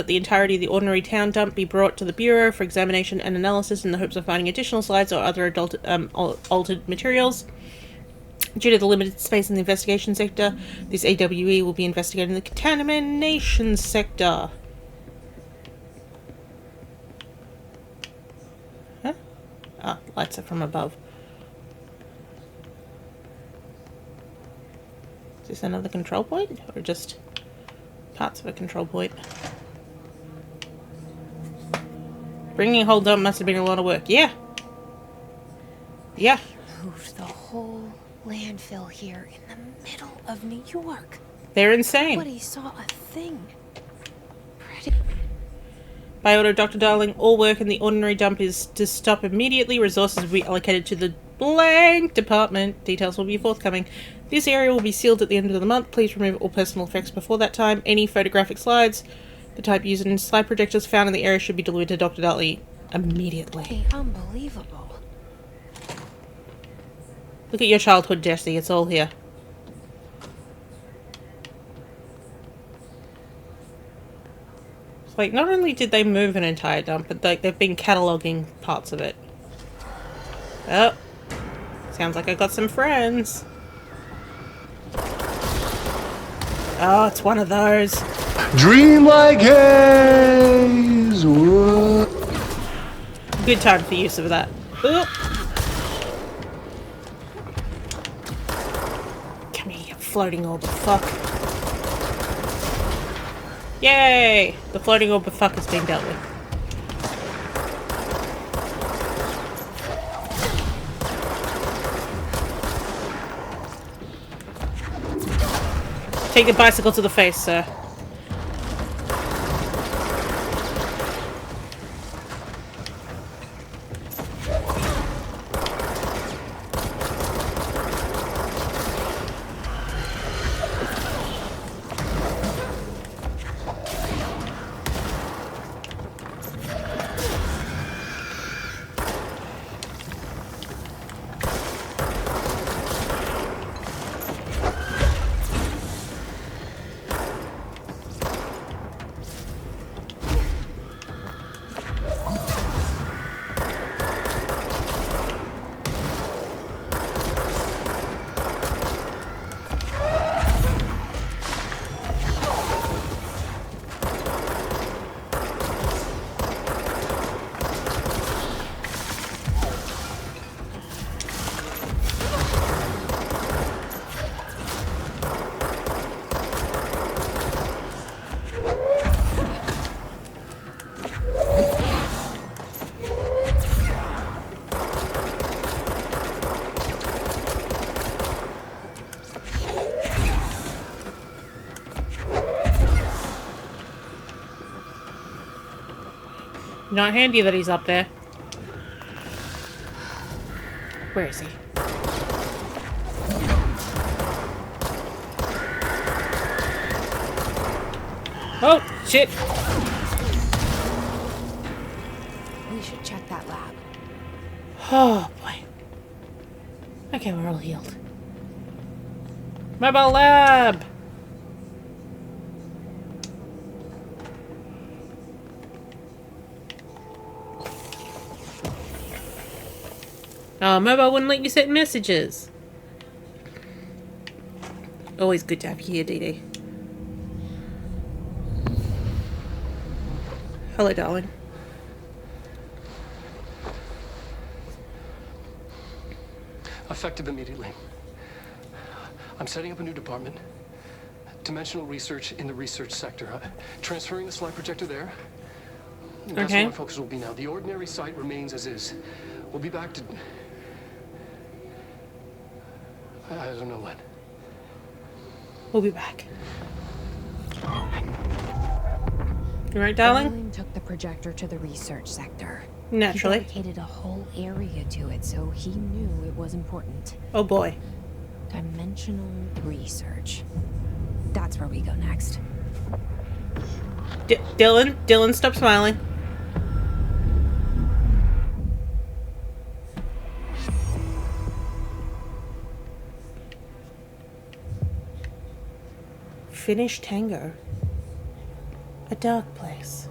the entirety of the Ordinary town dump be brought to the Bureau for examination and analysis in the hopes of finding additional slides or other altered materials. Due to the limited space in the investigation sector, this AWE will be investigating the contamination sector. Huh? Ah, lights are from above. Is this another control point, or just parts of a control point? Bringing a whole dump must have been a lot of work. Yeah. Yeah. Moved the whole landfill here in the middle of New York. They're insane. Nobody saw a thing. Pretty. By order of Dr. Darling, all work in the ordinary dump is to stop immediately. Resources will be allocated to the blank department. Details will be forthcoming. This area will be sealed at the end of the month. Please remove all personal effects before that time. Any photographic slides, the type used in slide projectors found in the area should be delivered to Dr. Darling immediately. Unbelievable. Look at your childhood, Jesse. It's all here. It's like, not only did they move an entire dump, but like they've been cataloguing parts of it. Oh. Sounds like I got some friends. Oh, it's one of those. Dreamlike haze. Whoa. Good time for use of that. Oop. Come here, you floating orb of fuck. Yay! The floating orb of fuck has been dealt with. Take the bicycle to the face, sir. Not handy that he's up there. Where is he? Oh, shit! We should check that lab. Oh, boy. Okay, we're all healed. Mobile lab! Oh, mobile wouldn't let you send messages. Always good to have you here, Dee Dee. Hello, darling. Effective immediately. I'm setting up a new department. Dimensional research in the research sector. Transferring the slide projector there. That's Okay. where my focus will be now. The ordinary site remains as is. We'll be back to... I don't know when. We'll be back. You right, darling? Darling took the projector to the research sector. Naturally. He dedicated a whole area to it, so he knew it was important. Oh boy. Dimensional research. That's where we go next. Dylan, stop smiling. Finnish tango. A dark place.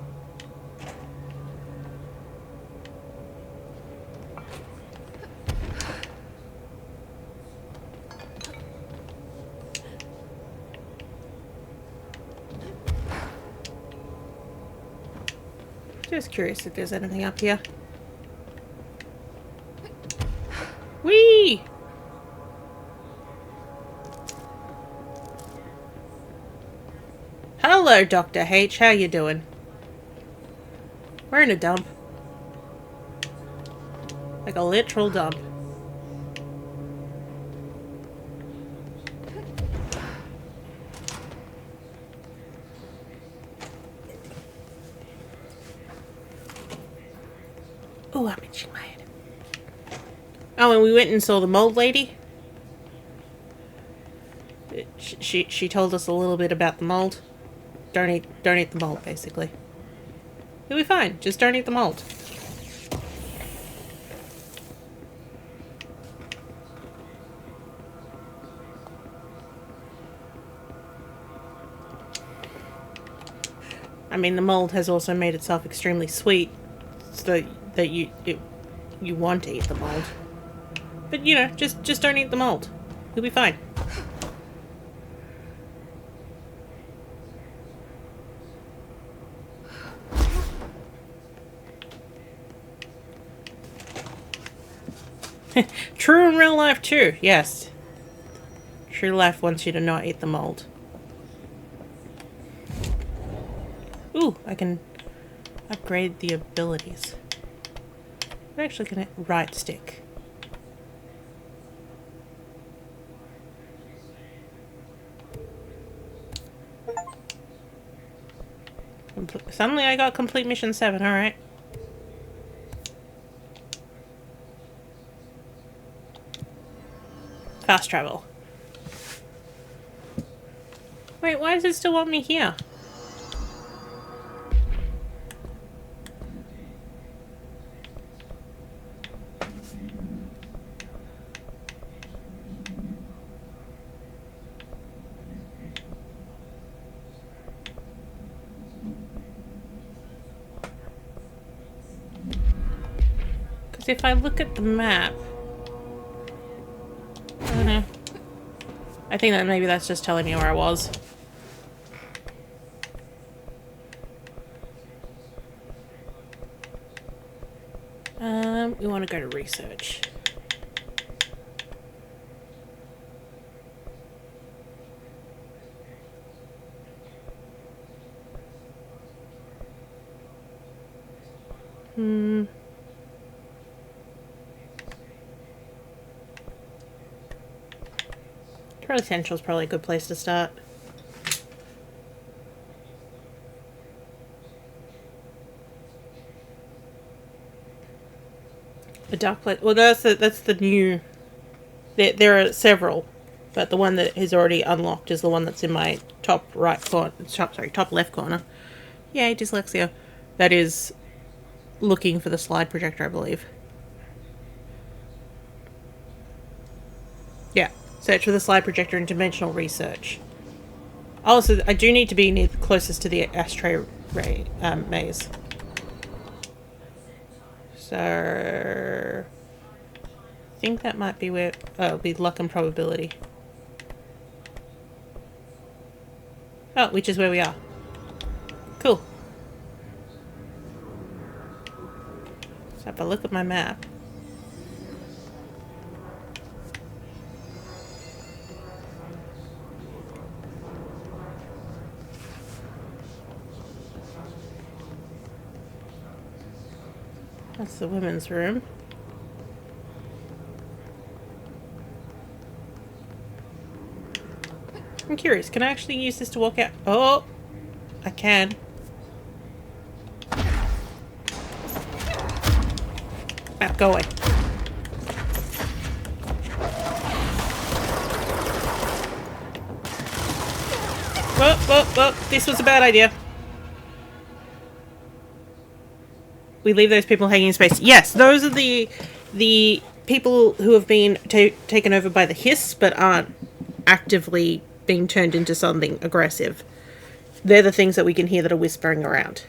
Just curious if there's anything up here. Whee! Hello, Dr. H. How you doing? We're in a dump. Like a literal dump. Oh, I'm itching my head. Oh, and we went and saw the mold lady. She told us a little bit about the mold. Don't eat the mold, basically. You'll be fine. Just don't eat the mold. I mean, the mold has also made itself extremely sweet, so that you want to eat the mold. But you know, just don't eat the mold. You'll be fine. True in real life too, yes. True life wants you to not eat the mold. Ooh, I can upgrade the abilities. I'm actually gonna right stick. Suddenly I got complete mission 7, alright. Fast travel. Wait, why does it still want me here? Because if I look at the map... I don't know. I think that maybe that's just telling me where I was. We want to go to research. Charlie Central's probably a good place to start. A dark place. Well, that's the new. There are several, but the one that is already unlocked is the one that's in my top right corner. Top left corner. Yay, dyslexia. That is looking for the slide projector, I believe. Yeah, search for the slide projector in dimensional research. Also, I do need to be near closest to the ashtray ray maze. So, I think that might be where... Oh, it'll be luck and probability. Oh, which is where we are. Cool. So if I look at my map... That's the women's room. I'm curious, can I actually use this to walk out? Oh! I can. Ah, go away. Whoa, whoa, whoa. This was a bad idea. We leave those people hanging in space. Yes, those are the people who have been taken over by the hiss, but aren't actively being turned into something aggressive. They're the things that we can hear that are whispering around.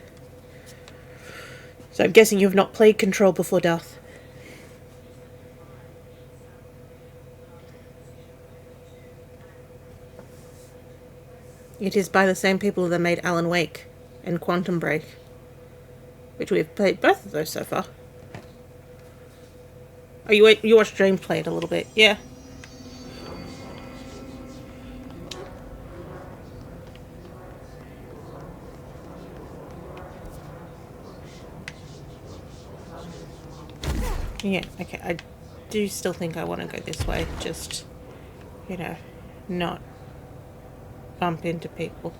So I'm guessing you have not played Control before, Darth. It is by the same people that made Alan Wake and Quantum Break. Which we've played both of those so far. Oh, you watched James play it a little bit, yeah. Yeah, okay, I do still think I want to go this way, just, you know, not bump into people.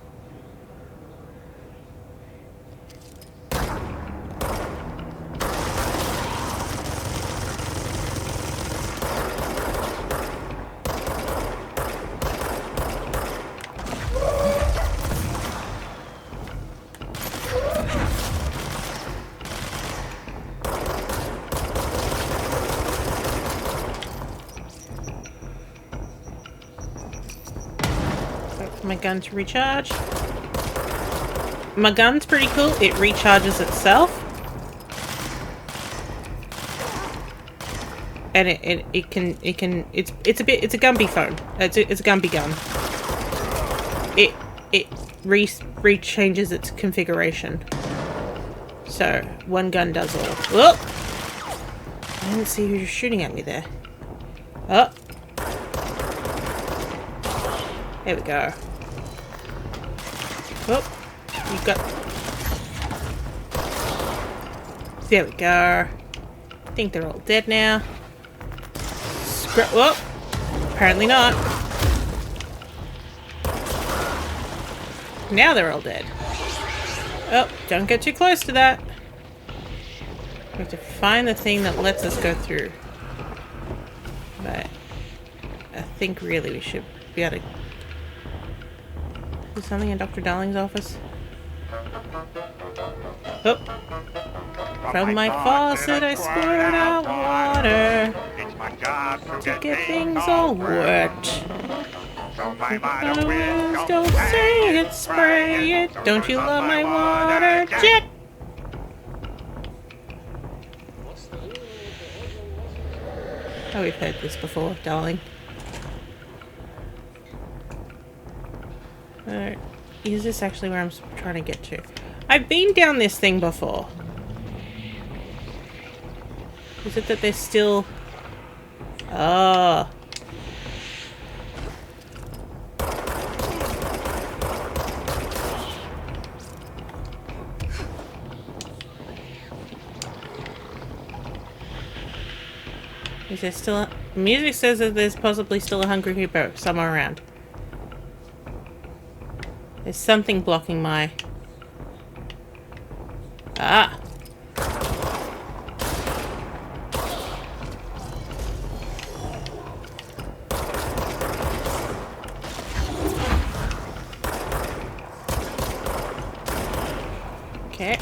my gun to recharge. My gun's pretty cool. It recharges itself. And it's a Gumby phone. It's a Gumby gun. It rechanges its configuration. So one gun does all. Whoop! I didn't see who was shooting at me there. Oh. There we go. Whoop. You got. There we go. I think they're all dead now. Whoop. Apparently not. Now they're all dead. Oh, don't get too close to that. We have to find the thing that lets us go through. But I think really we should be able to... Is something in Dr. Darling's office? Oh. From my faucet I squirt out water to get things all wet. So my motto is Don't say it, spray it. Don't you love my water jet? Oh, we've heard this before, darling. Alright. Is this actually where I'm trying to get to? I've been down this thing before. Is it that there's still... Oh. Is there still a... Music says that there's possibly still a hungry hippo somewhere around. There's something blocking my... Ah! Okay.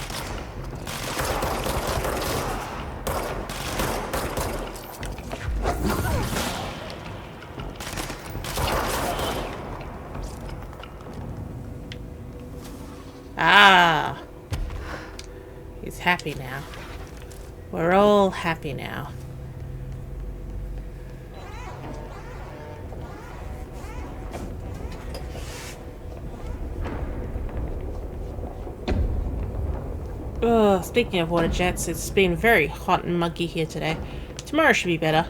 Ah! He's happy now. We're all happy now. Oh, speaking of water jets, it's been very hot and muggy here today. Tomorrow should be better.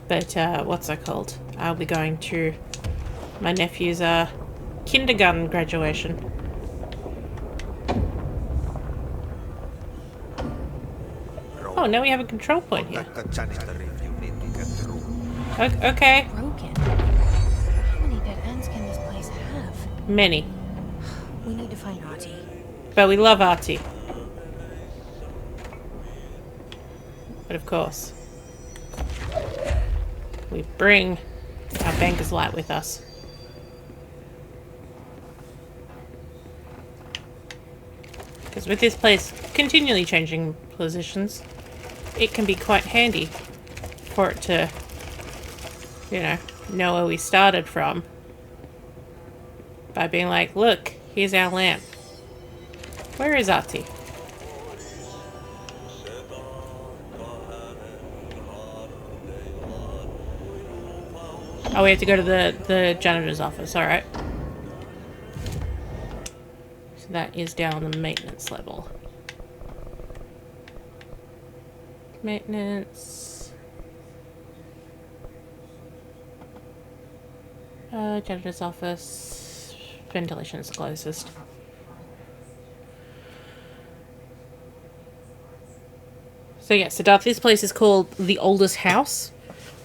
But, what's that called? I'll be going to my nephew's, kindergarten graduation. Oh, now we have a control point here. Okay. Broken. How many dead ends can this place have? Many. We need to find Artie. But we love Artie. But of course, we bring our banker's light with us. Because with this place continually changing positions, it can be quite handy for it to, you know where we started from. By being like, look, here's our lamp. Where is Artie? Oh, we have to go to the janitor's office, alright. So that is down on the maintenance level. Maintenance. Janitor's office. Ventilation is the closest. So yeah, so Darth, this place is called the Oldest House.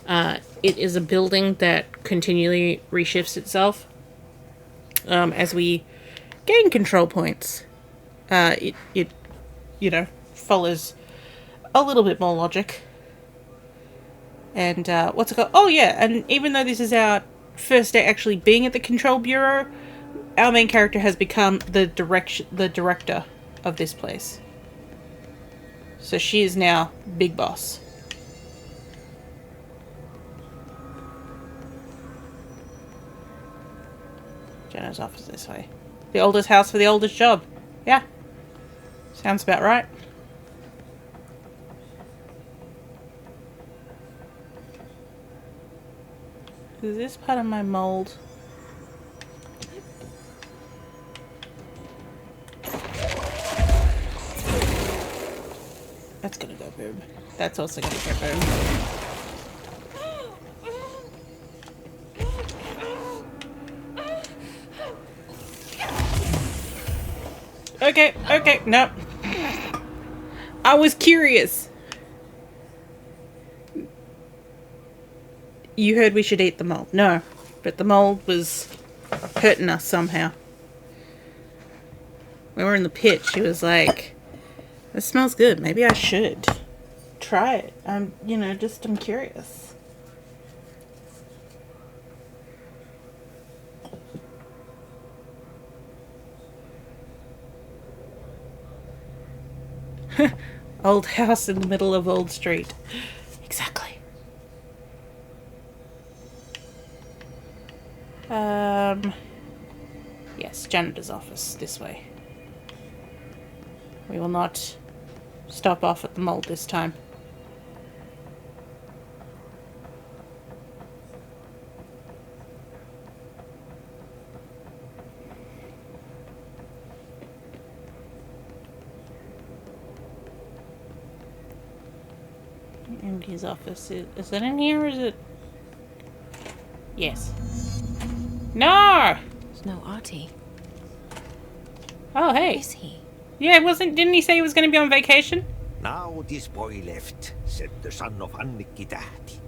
It is a building that continually reshifts itself as we gain control points. It follows a little bit more logic. And what's it called? Oh yeah, and even though this is our first day actually being at the Control Bureau, our main character has become the director of this place. So she is now Big Boss. Jenna's office this way. The oldest house for the oldest job. Yeah. Sounds about right. Is this part of my mold? That's gonna go boom. That's also gonna go boom. Okay, okay, no. I was curious. You heard we should eat the mold. No, but the mold was hurting us somehow. When we were in the pit, she was like, "This smells good. Maybe I should try it." I'm curious. Old house in the middle of old street. Exactly. Yes, janitor's office, this way. We will not stop off at the mold this time. MD's office, is that in here or is it? Yes. No! There's no Ahti. Oh, Where hey. is he? Yeah, didn't he say he was going to be on vacation? Now this boy left, said the son of Annikki Tähti.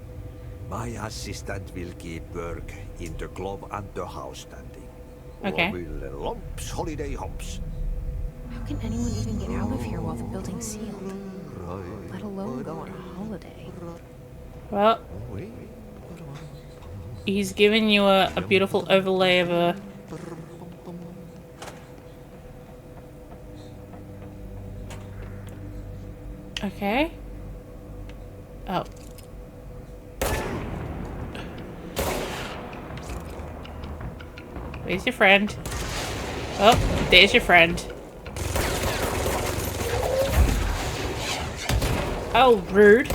My assistant will keep work in the glove and the house standing. Okay. Or will lumps holiday humps. How can anyone even get out of here while the building's sealed? Let alone go on a holiday. Well, he's giving you a beautiful overlay of a... Okay. Oh. Where's your friend? Oh, there's your friend. Oh, rude.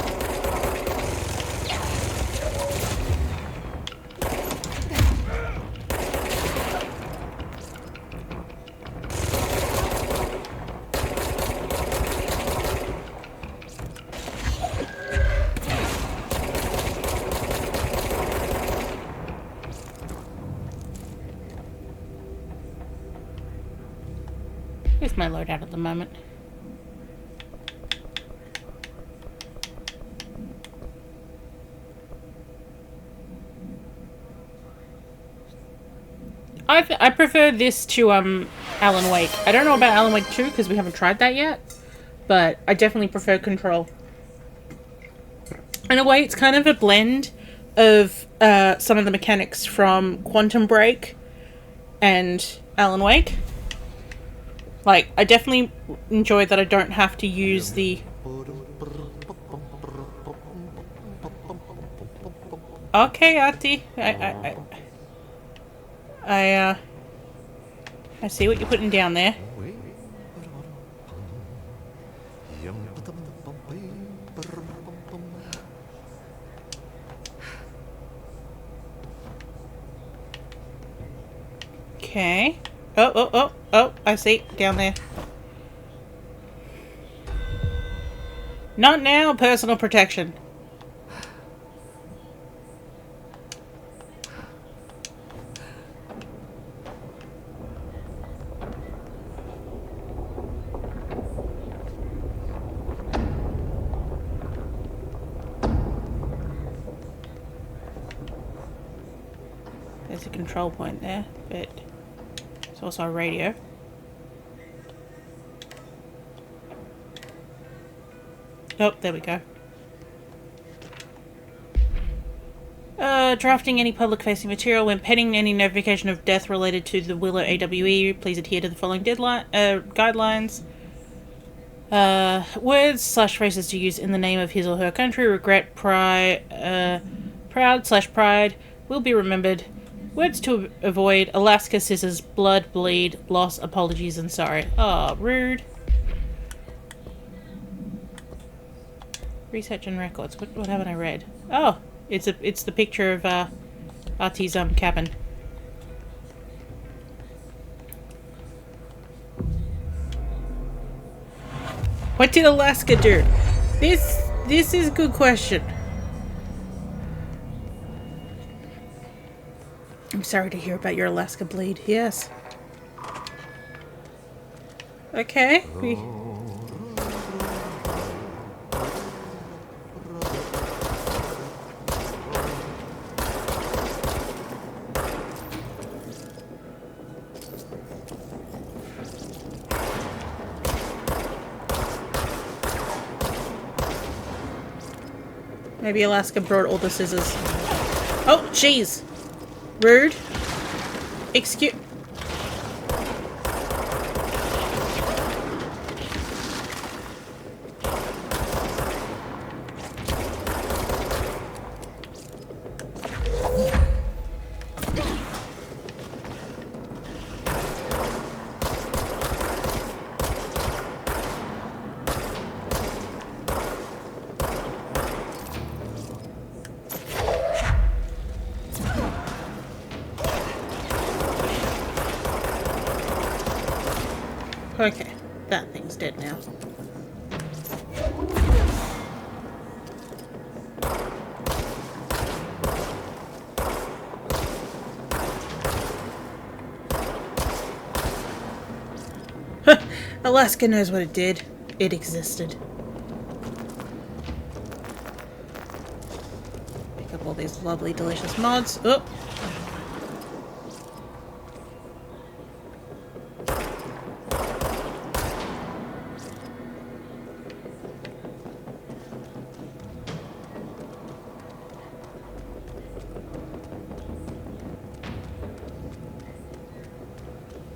Here's my loadout at the moment. I prefer this to Alan Wake. I don't know about Alan Wake 2 because we haven't tried that yet, but I definitely prefer Control. In a way, it's kind of a blend of some of the mechanics from Quantum Break and Alan Wake. Like, I definitely enjoy that I don't have to use the... Okay, Ahti. I see what you're putting down there. Okay. Oh, I see. Down there. Not now, personal protection. There's a control point there, but it's also a radio. Oh, there we go. Drafting any public-facing material when pending any notification of death related to the Willow AWE, please adhere to the following guidelines. Words/phrases to use in the name of his or her country, regret, proud/pride, will be remembered. Words to avoid: Alaska scissors, blood, bleed, loss, apologies, and sorry. Oh, rude. Research and records. What haven't I read? Oh, it's the picture of Artie's cabin. What did Alaska do? This is a good question. I'm sorry to hear about your Alaska bleed. Yes. Okay. Maybe Alaska brought all the scissors. Oh, jeez. Rude. Excuse... Okay, that thing's dead now. Alaska knows what it did. It existed. Pick up all these lovely, delicious mods. Oh!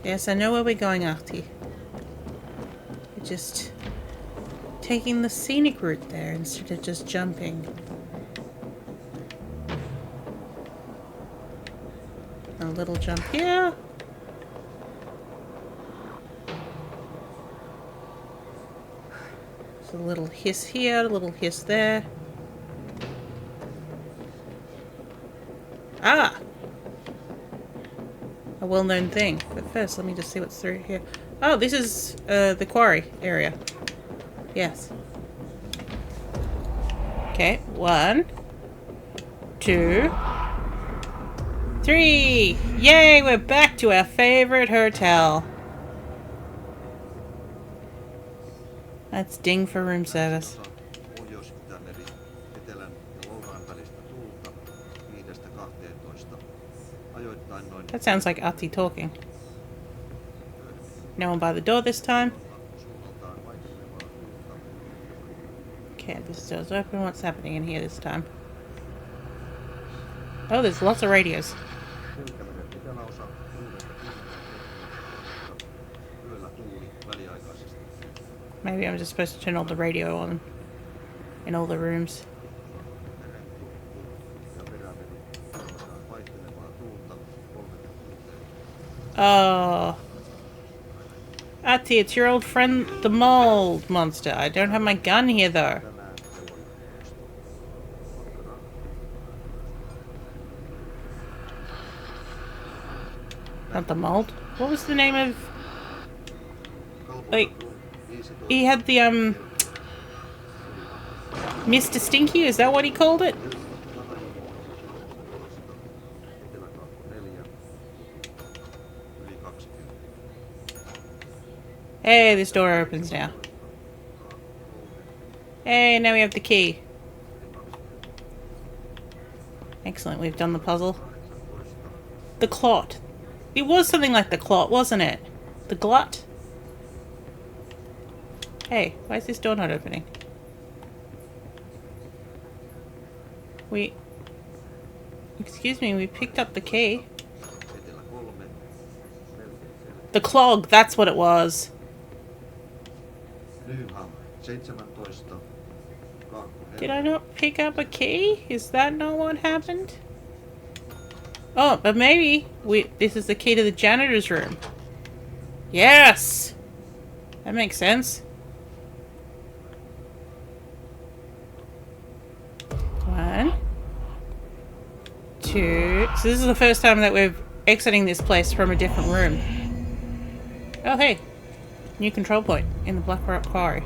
Yes, I know where we're going, Artie. We're just taking the scenic route there instead of just jumping. A little jump here. There's a little hiss here, a little hiss there. Ah! A well-known thing. But first, let me just see what's through here. Oh, this is the quarry area. Yes. Okay, 1, 2, 3! Yay, we're back to our favorite hotel. That's ding for room service. That sounds like Artie talking. No one by the door this time. Okay, this door's open. What's happening in here this time? Oh, there's lots of radios. Maybe I'm just supposed to turn all the radio on in all the rooms. Oh. Artie, it's your old friend, the mold monster. I don't have my gun here, though. Not the mold. What was the name of... Like... He had the, Mr. Stinky? Is that what he called it? Hey, this door opens now. Hey, now we have the key. Excellent, we've done the puzzle. The clot. It was something like the clot, wasn't it? The glut? Hey, why is this door not opening? Excuse me, we picked up the key. The clog, that's what it was. Did I not pick up a key? Is that not what happened? Oh, but maybe this is the key to the janitor's room. Yes! That makes sense. 1, 2. So this is the first time that we're exiting this place from a different room. Oh, hey. New control point in the Black Rock Quarry.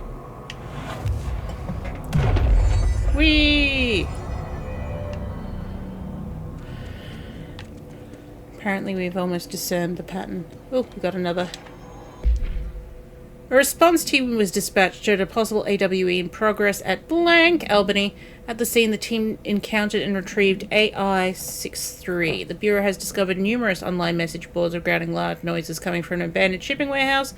Whee! Apparently we've almost discerned the pattern. Oh, we got another. A response team was dispatched to a possible AWE in progress at blank Albany. At the scene, the team encountered and retrieved AI-63. The Bureau has discovered numerous online message boards regarding loud noises coming from an abandoned shipping warehouse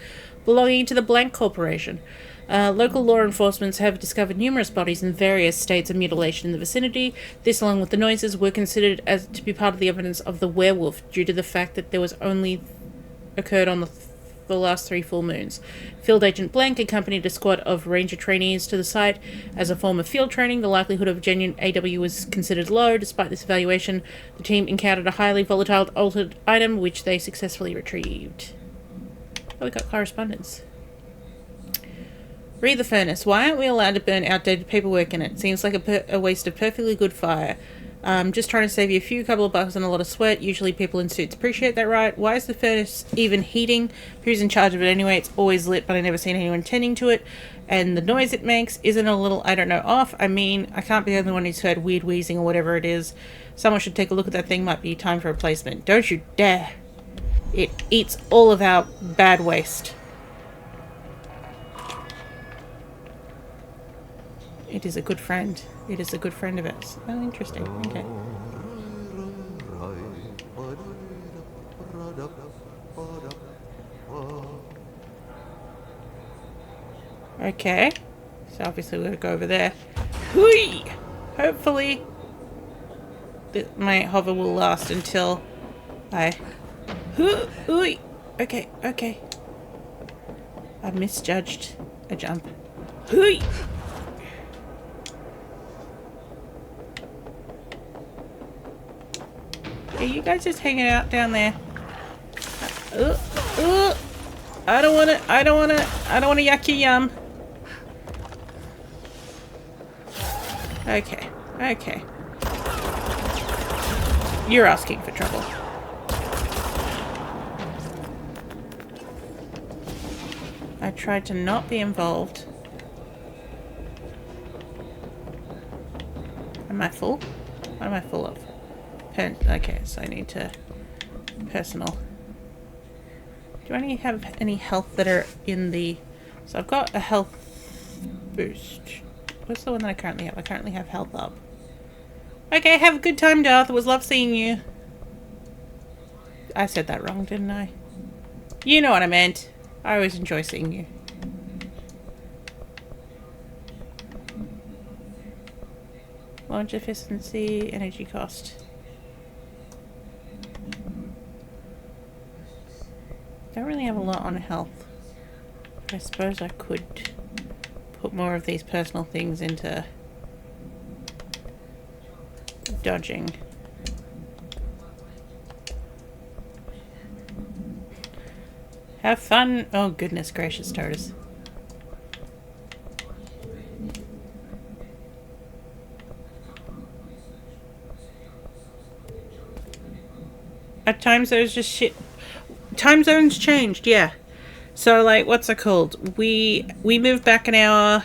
belonging to the Blank Corporation. Local law enforcement have discovered numerous bodies in various states of mutilation in the vicinity. This, along with the noises, were considered as to be part of the evidence of the werewolf due to the fact that there was only occurred on the last 3 full moons. Field Agent Blank accompanied a squad of ranger trainees to the site as a form of field training. The likelihood of genuine AW was considered low. Despite this evaluation, the team encountered a highly volatile altered item which they successfully retrieved. Oh, we got correspondence. Read the furnace. Why aren't we allowed to burn outdated paperwork in it? Seems like a waste of perfectly good fire. Just trying to save you a couple of bucks and a lot of sweat. Usually people in suits appreciate that, right? Why is the furnace even heating? Who's in charge of it anyway? It's always lit, but I've never seen anyone tending to it. And the noise it makes isn't a little, I don't know, off. I mean, I can't be the only one who's heard weird wheezing or whatever it is. Someone should take a look at that thing. Might be time for a replacement. Don't you dare. It eats all of our bad waste. It is a good friend. It is a good friend of ours. Oh, interesting. Okay. Okay. So obviously we're going to go over there. Hui! Hopefully my hover will last until I... Hui! Okay, okay. I misjudged a jump. Hui! Are you guys just hanging out down there? I don't wanna yuck your yum. Okay, okay. You're asking for trouble. I tried to not be involved. Am I full? What am I full of? Okay, so I need to... personal. Do I have any health that are in the... So I've got a health boost. What's the one that I currently have? I currently have health up. Okay, have a good time, Darth. It was love seeing you. I said that wrong, didn't I? You know what I meant. I always enjoy seeing you. Launch efficiency, energy cost. Don't really have a lot on health. I suppose I could put more of these personal things into dodging. Have fun. Oh, goodness gracious, Totus. At times there's just shit. Time zones changed, yeah. So, like, what's it called? We moved back an hour.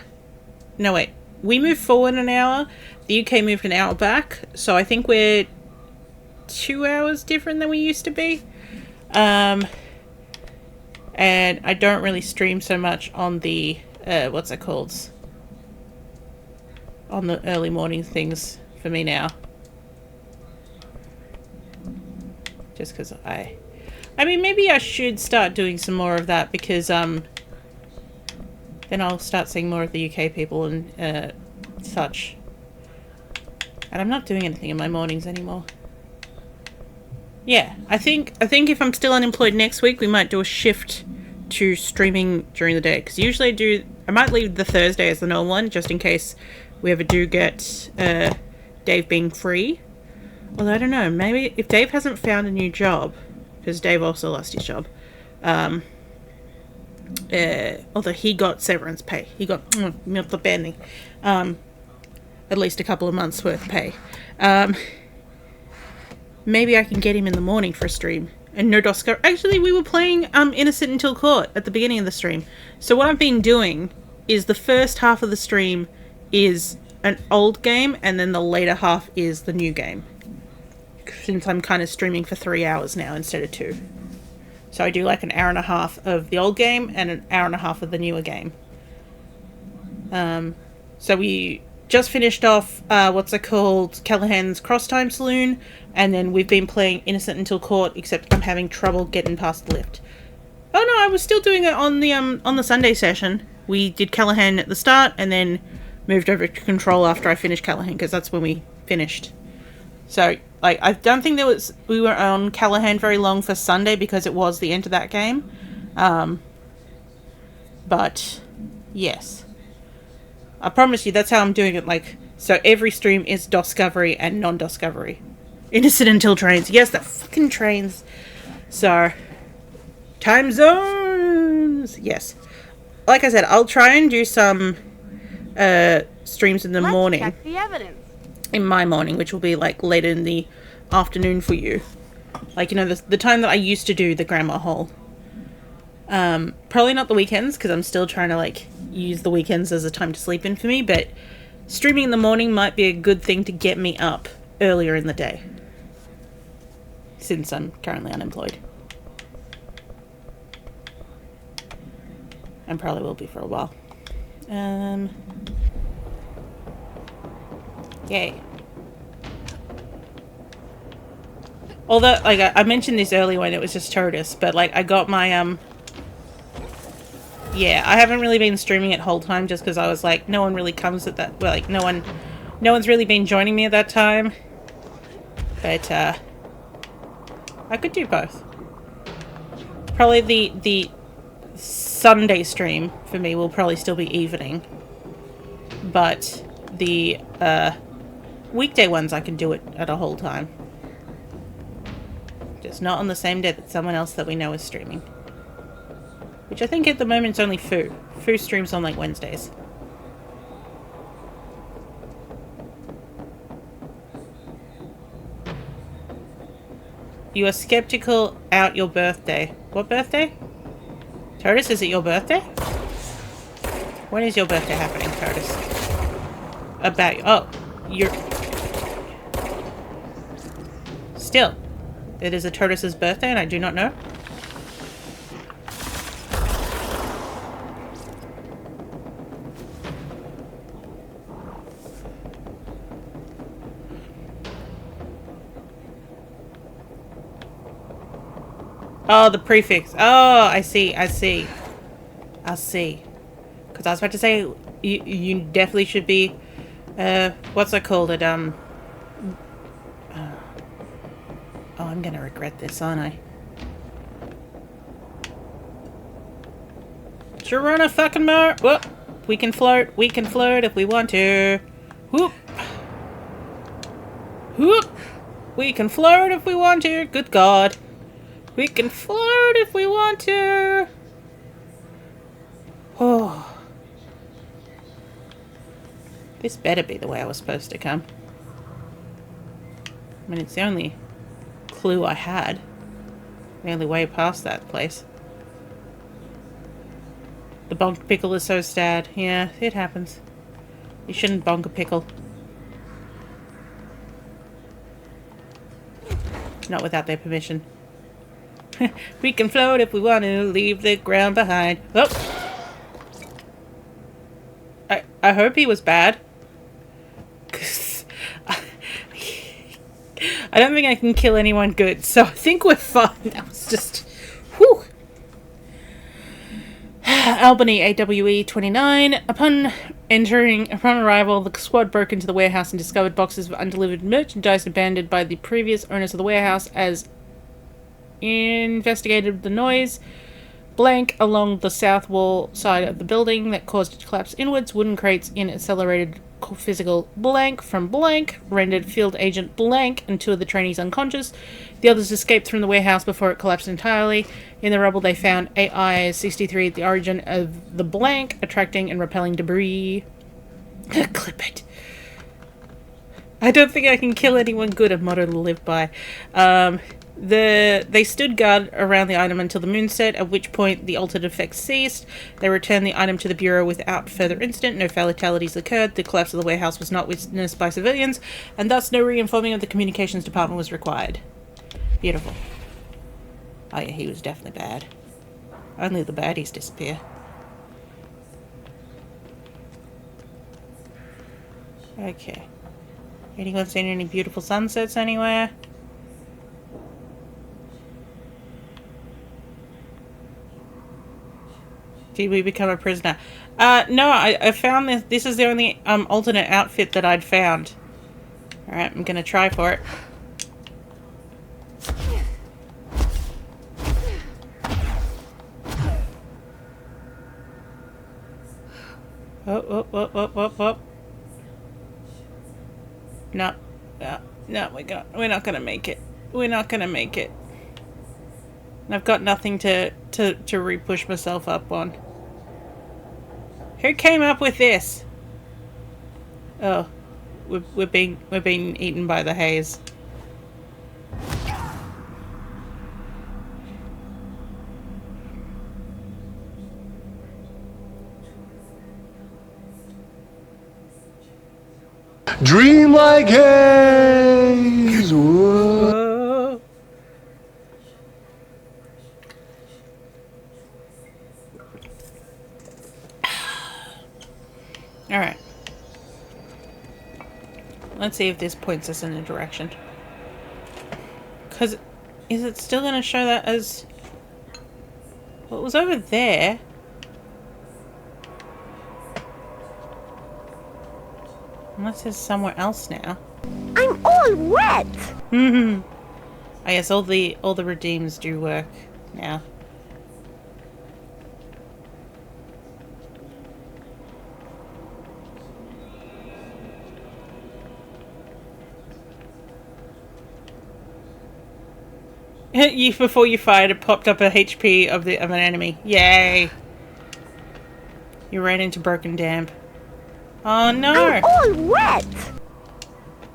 No, wait. We moved forward an hour. The UK moved an hour back. So I think we're 2 hours different than we used to be. And I don't really stream so much on the, what's it called? On the early morning things for me now. Just because I mean, maybe I should start doing some more of that because, then I'll start seeing more of the UK people and, such. And I'm not doing anything in my mornings anymore. Yeah, I think if I'm still unemployed next week, we might do a shift to streaming during the day. Because usually I might leave the Thursday as the normal one, just in case we ever do get, Dave being free. Although I don't know, maybe if Dave hasn't found a new job, because Dave also lost his job, although he got severance pay, he got the banding, at least a couple of months worth of pay. Maybe I can get him in the morning for a stream. And no Dosco. Actually, we were playing Innocent Until Court at the beginning of the stream. So what I've been doing is the first half of the stream is an old game, and then the later half is the new game. Since I'm kind of streaming for 3 hours now instead of 2. So I do like an hour and a half of the old game and an hour and a half of the newer game. So we just finished off, Callahan's Cross Time Saloon, and then we've been playing Innocent Until Court, except I'm having trouble getting past the lift. Oh no, I was still doing it on the Sunday session. We did Callahan at the start, and then moved over to Control after I finished Callahan, because that's when we finished. So, like, I don't think we were on Callahan very long for Sunday, because it was the end of that game. But, yes. I promise you, that's how I'm doing it, like, so every stream is Discovery and non-Discovery. Innocent Until Trains. Yes, that fucking trains. So, time zones. Yes. Like I said, I'll try and do some streams in the morning. Check the evidence. In my morning, which will be like later in the afternoon for you. Like, you know, the time that I used to do the Grandma Hole. Probably not the weekends, because I'm still trying to, like, use the weekends as a time to sleep in for me, but streaming in the morning might be a good thing to get me up earlier in the day. Since I'm currently unemployed. And probably will be for a while. Yay. Although, like, I mentioned this earlier when it was just Totus, but, like, I got my, yeah, I haven't really been streaming it whole time just because I was like, no one really comes at that, well, like, no one's really been joining me at that time. But, I could do both. Probably the Sunday stream for me will probably still be evening. But the, weekday ones I can do it at a whole time. Just not on the same day that someone else that we know is streaming. Which I think at the moment is only Foo. Foo streams on, like, Wednesdays. You are skeptical out your birthday. What birthday? Totus, is it your birthday? When is your birthday happening, Totus? You're... Still. It is a Totus's birthday and I do not know? Oh, the prefix. Oh, I see. Because I was about to say, you definitely should be, what's it called? Oh, I'm gonna regret this, aren't I? Sharona fucking Mar. Whoop. We can float if we want to. Whoop. Whoop. We can float if we want to. Good God. We can float if we want to. Oh. This better be the way I was supposed to come. I mean, it's the only clue I had. The only way past that place. The bonk pickle is so sad. Yeah, it happens. You shouldn't bonk a pickle. Not without their permission. We can float if we want to, leave the ground behind. Oh! I hope he was bad. 'Cause I don't think I can kill anyone good, so I think we're fine. That was just... Whew! Albany AWE 29. Upon arrival, the squad broke into the warehouse and discovered boxes of undelivered merchandise abandoned by the previous owners of the warehouse. As investigated the noise, blank along the south wall side of the building that caused it to collapse inwards. Wooden crates in accelerated physical blank from blank rendered field agent blank and 2 of the trainees unconscious. The others escaped from the warehouse before it collapsed entirely. In the rubble they found AI-63 at the origin of the blank, attracting and repelling debris. Clip it. I don't think I can kill anyone good, a motto to live by. They stood guard around the item until the moon set, at which point the altered effects ceased. They returned the item to the Bureau without further incident. No fatalities occurred. The collapse of the warehouse was not witnessed by civilians, and thus no reinforming of the communications department was required. Beautiful. Oh yeah, he was definitely bad. Only the baddies disappear. Okay. Anyone seen any beautiful sunsets anywhere? Did we become a prisoner? No, I found this. This is the only alternate outfit that I'd found. Alright, I'm gonna try for it. Oh. No, we're not gonna make it. We're not gonna make it. I've got nothing to re-push myself up on. Who came up with this? Oh, we're being eaten by the haze. Dream like haze. Whoa. Alright. Let's see if this points us in a direction. Because, is it still going to show that as... Well, it was over there. Unless it's somewhere else now. I'm all wet! I guess all the redeems do work now. Before you fired, it popped up a HP of an enemy. Yay! You ran into broken damp. Oh no! I'm all wet!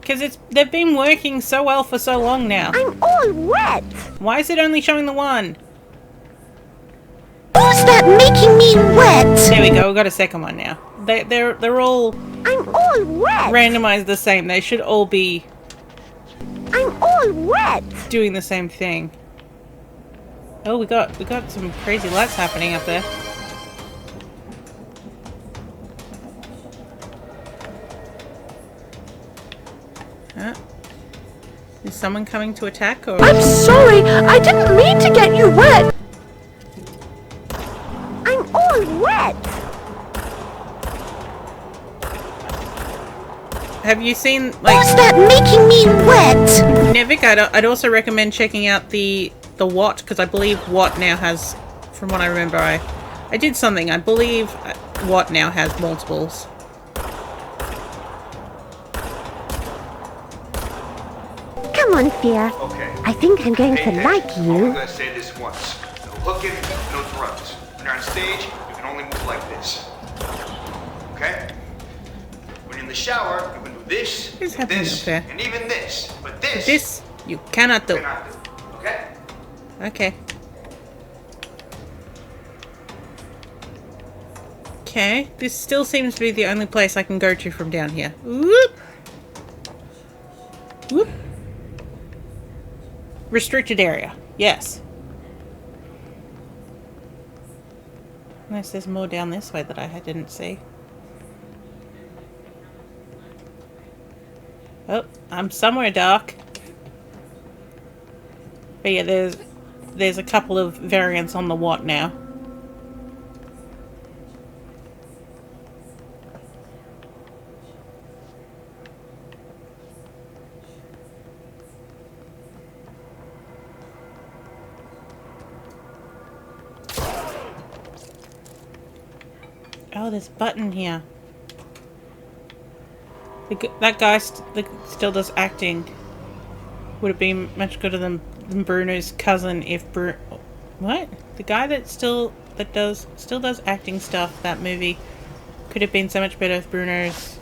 Because they've been working so well for so long now. I'm all wet! Why is it only showing the one? Who's that making me wet? There we go. We got a second one now. They're all. I'm all wet. Randomized the same. They should all be. I'm all wet. Doing the same thing. Oh, we got some crazy lights happening up there. Is someone coming to attack or? I'm sorry, I didn't mean to get you wet. I'm all wet. Have you seen like? Who's that making me wet? Nevik, I'd also recommend checking out the Watt, because I believe Watt now has, from what I remember, I did something. I believe Watt now has multiples. Come on, Fear. Okay. I think I'm going to like I'm you. gonna say this once. No hooking, no throws. When you're on stage, you can only move like this. Okay? When you're in the shower, you can do this, What is happening this, up there? and even this. But this, This you cannot do. you cannot do. Okay? Okay. Okay, this still seems to be the only place I can go to from down here. Whoop! Whoop! Restricted area. Yes. Unless there's more down this way that I didn't see. Oh, I'm somewhere dark. But yeah, there's a couple of variants on the Watt now. Oh, there's a button here. That guy still does acting. Would have been much gooder than Bruno's cousin if what? The guy that still does acting stuff. That movie could have been so much better if Bruno's.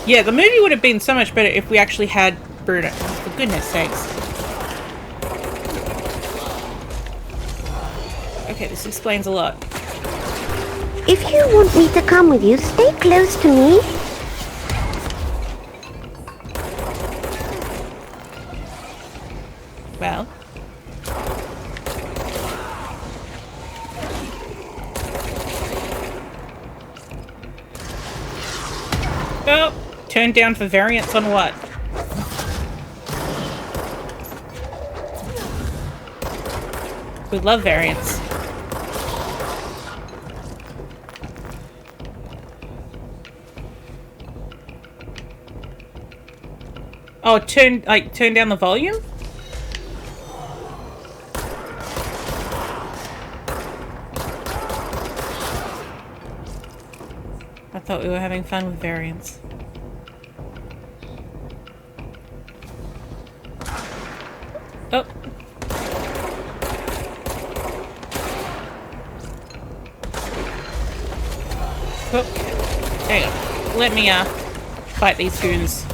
Yeah, the movie would have been so much better if we actually had Bruno. For goodness sakes. Okay, this explains a lot. If you want me to come with you, stay close to me. Well. Oh, turned down for variance on what? We love variance. Oh, turn down the volume? I thought we were having fun with variance. Oh. Oh. There you go. Let me fight these goons.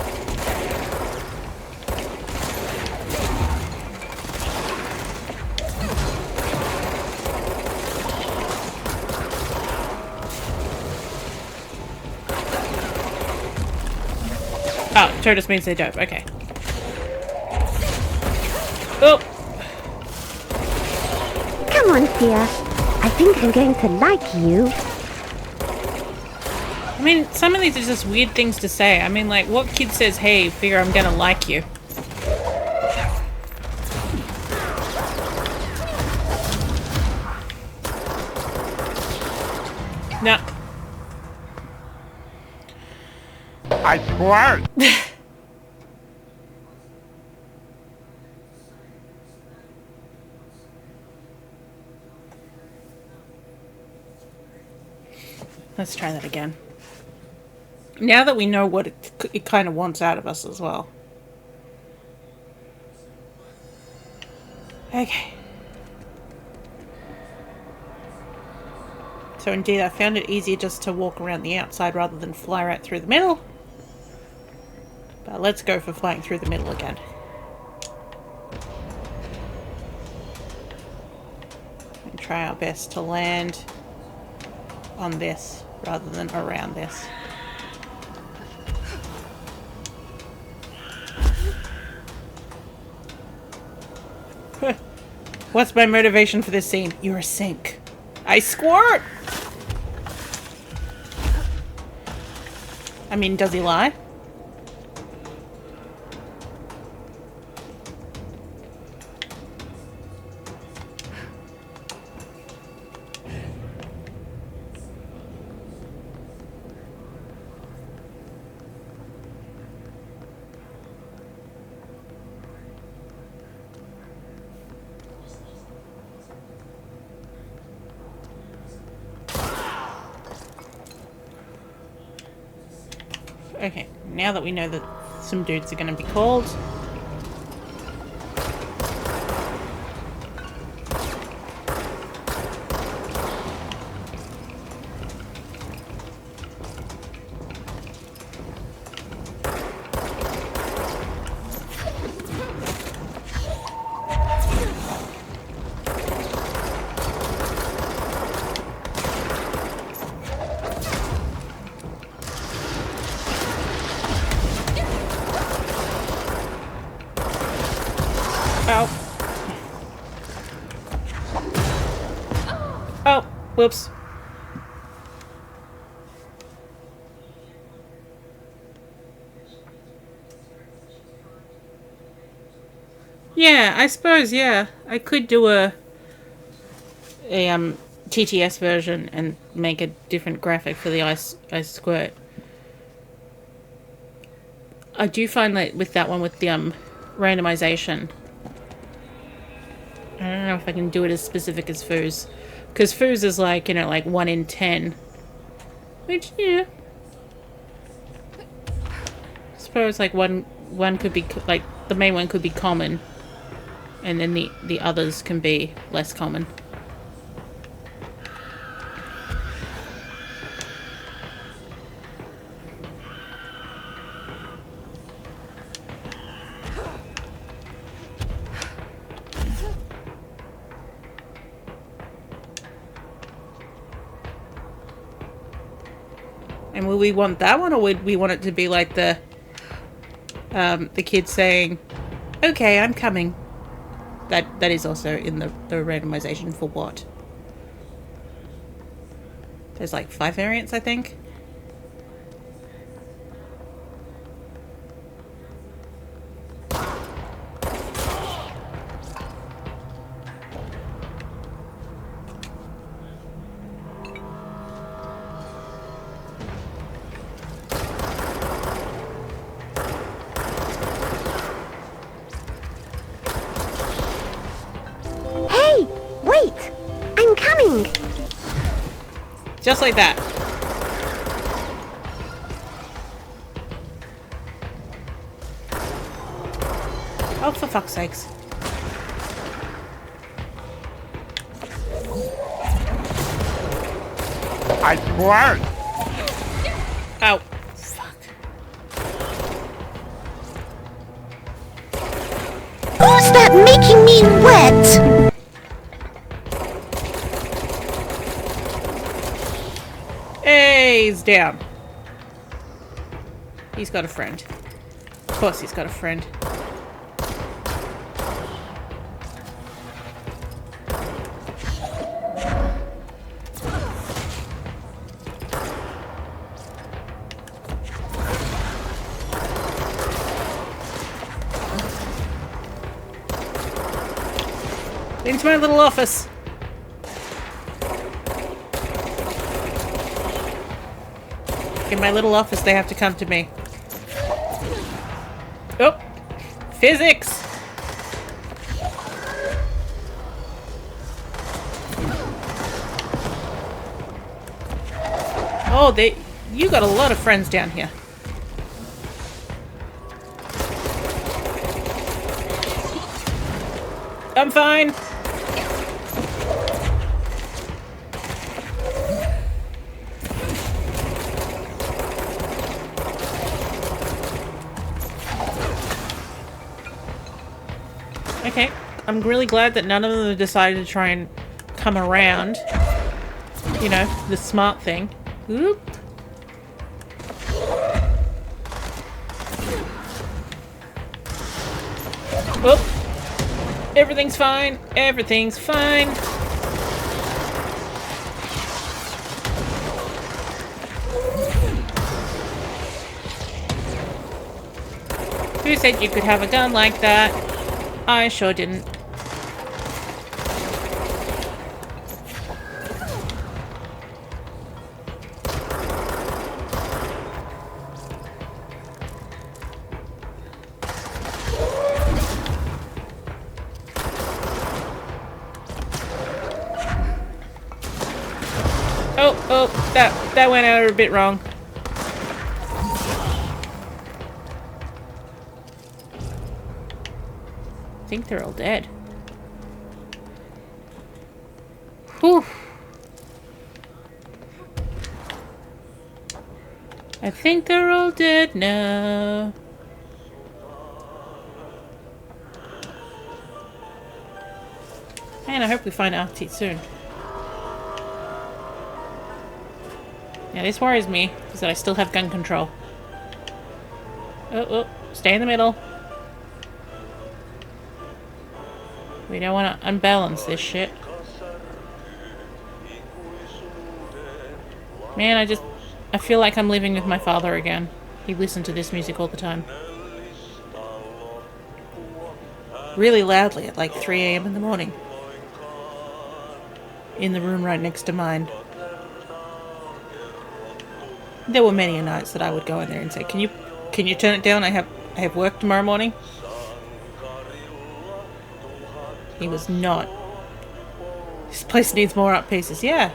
Oh, Turtles means they're dope. Okay. Oh. Come on, Thea. I think I'm going to like you. I mean, some of these are just weird things to say. I mean, like, what kid says, hey, figure I'm gonna like you? No. I swear. Let's try that again. Now that we know what it kind of wants out of us as well. Okay. So indeed, I found it easier just to walk around the outside rather than fly right through the middle. But let's go for flying through the middle again. And try our best to land on this rather than around this. What's my motivation for this scene? You're a sink. I squirt! I mean, does he lie? Okay, now that we know that some dudes are going to be called. Oh, whoops. Yeah, I suppose, yeah. I could do a TTS version and make a different graphic for the ice squirt. I do find that with that one with the randomization, I don't know if I can do it as specific as Foos. Because Foos is like, you know, like 1 in 10. Which, yeah. I suppose, like, one could be, like, the main one could be common. And then the others can be less common. And will we want that one, or would we want it to be like the kid saying, "Okay, I'm coming." That is also in the randomization for what? There's like 5 variants, I think. Hey, wait! I'm coming! Just like that. Oh, for fuck's sakes. I swear! Ow. Fuck. Who's that making me wet? Hey, he's down. He's got a friend. Of course he's got a friend. Into my little office. In my little office, they have to come to me. Oh, physics. Oh, you got a lot of friends down here. I'm fine. Okay, I'm really glad that none of them have decided to try and come around. You know, the smart thing. Oop. Oop. Everything's fine. Everything's fine. Who said you could have a gun like that? I sure didn't. Oh, that went out a bit wrong. I think they're all dead. Whew. I think they're all dead now. And I hope we find Artie soon. Yeah, this worries me, is that I still have gun control. Oh, stay in the middle. We don't want to unbalance this shit. Man, I feel like I'm living with my father again. He listened to this music all the time. Really loudly at like 3 AM in the morning. In the room right next to mine. There were many nights that I would go in there and say, Can you turn it down? I have work tomorrow morning. He was not. This place needs more art pieces. Yeah.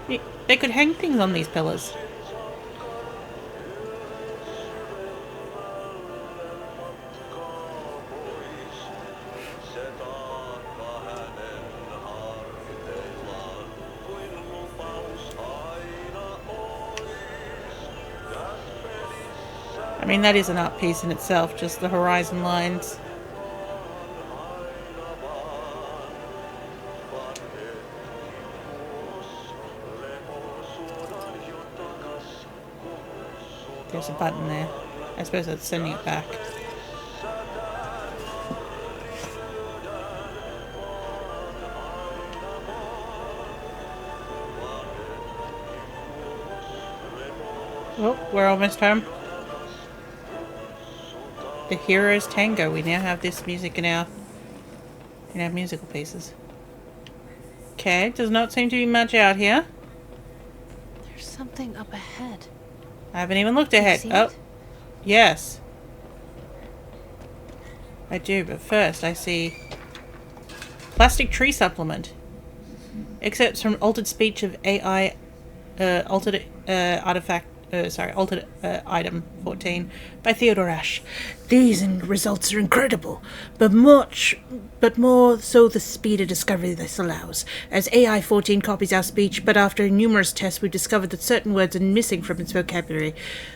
They could hang things on these pillars. I mean, that is an art piece in itself, just the horizon lines. There's a button there. I suppose that's sending it back. Oh, we're almost home. The Hero's Tango. We now have this music in our musical pieces. Okay, does not seem to be much out here. There's something up ahead. I haven't even looked ahead. See Oh, it? yes. I do, but first I see plastic tree supplement. Excerpts from altered speech of AI, altered item 14 by Theodore Ash. These results are incredible, but more so the speed of discovery this allows. As AI 14 copies our speech, but after numerous tests we discovered that certain words are missing from its vocabulary.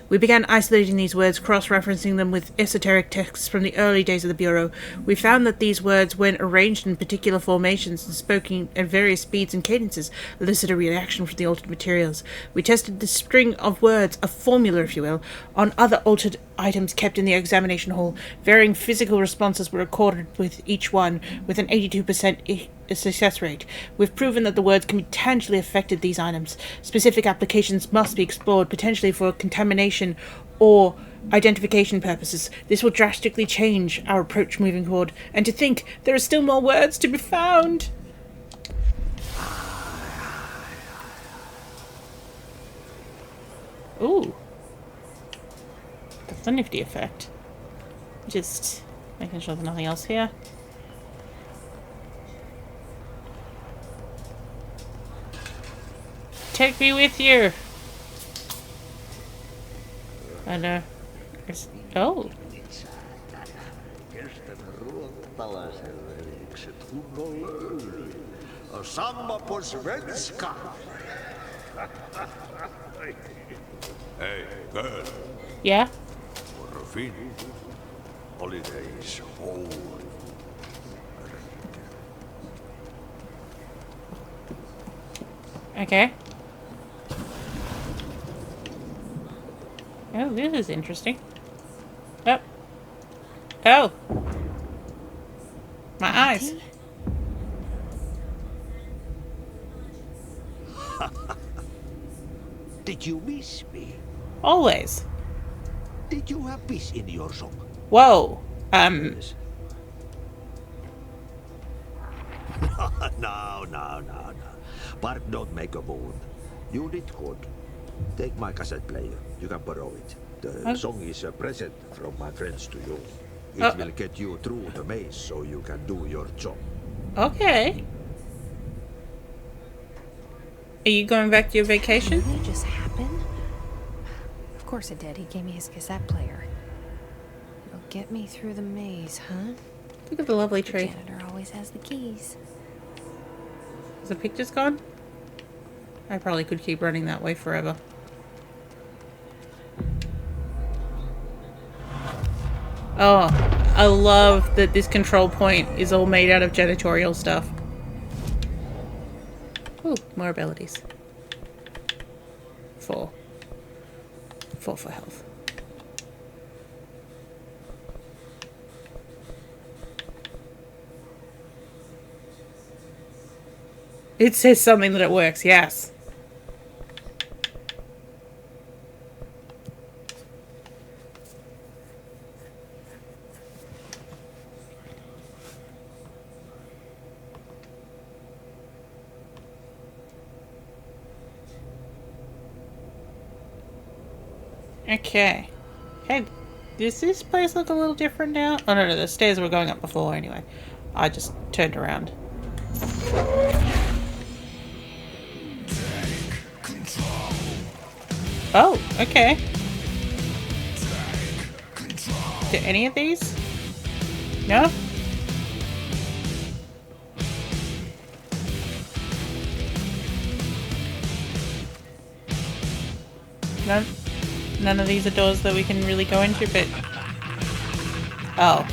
We began isolating these words, cross-referencing them with esoteric texts from the early days of the Bureau. We found that these words, when arranged in particular formations and spoken at various speeds and cadences, elicit a reaction from the altered materials. We tested the string of words, a formula if you will, on other altered items kept in the examination hall. Varying physical responses were recorded with each one, with an 82% success rate. We've proven that the words can be tangibly affected these items. Specific applications must be explored, potentially for contamination or identification purposes. This will drastically change our approach moving forward. And to think, there are still more words to be found! Ooh. That's a nifty effect. Just making sure there's nothing else here. Take me with you! I know. Oh. Hey, girl. Yeah? For a fin. Holidays home. Okay. Oh, this is interesting. Oh. Oh! My eyes. Did you miss me? Always. Did you have peace in your song? Whoa. Yes. No. Bart, don't make a move. You did good. Take my cassette player. You can borrow it. The song is a present from my friends to you. It will get you through the maze so you can do your job. Okay. Are you going back to your vacation? Did it just happen? Of course it did. He gave me his cassette player. It'll get me through the maze, huh? Look at the lovely The tree. janitor always has the keys. Is the pictures gone? I probably could keep running that way forever. Oh, I love that this control point is all made out of janitorial stuff. Ooh, more abilities. 4. 4 for health. It says something that it works, yes. Okay. Hey, does this place look a little different now? Oh no, the stairs were going up before anyway. I just turned around. Oh, okay. Do any of these? No? None? none of these are doors that we can really go into, but... Oh.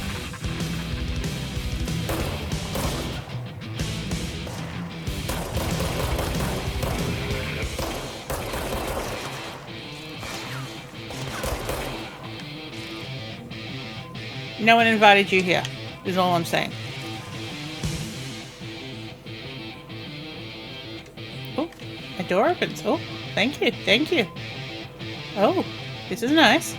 No one invited you here, is all I'm saying. Oh, a door opens. Oh, thank you, thank you. Oh, this is nice.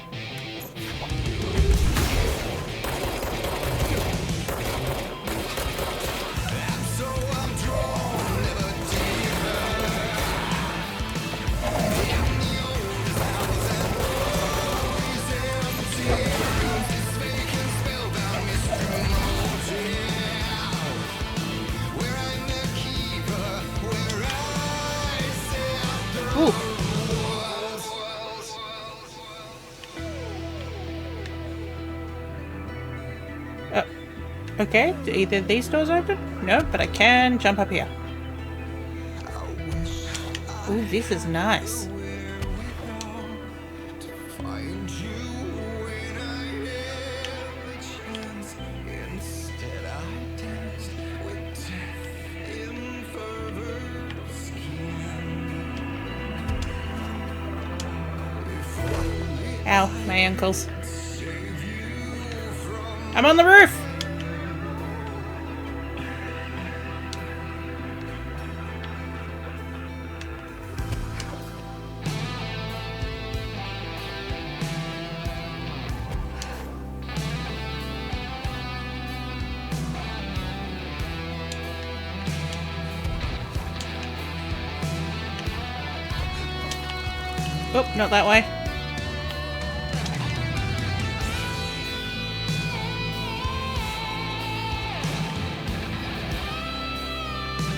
Ooh. Okay, do either of these doors open? No, but I can jump up here. Ooh, this is nice. Ow, my ankles. I'm on the roof! Oh, not that way.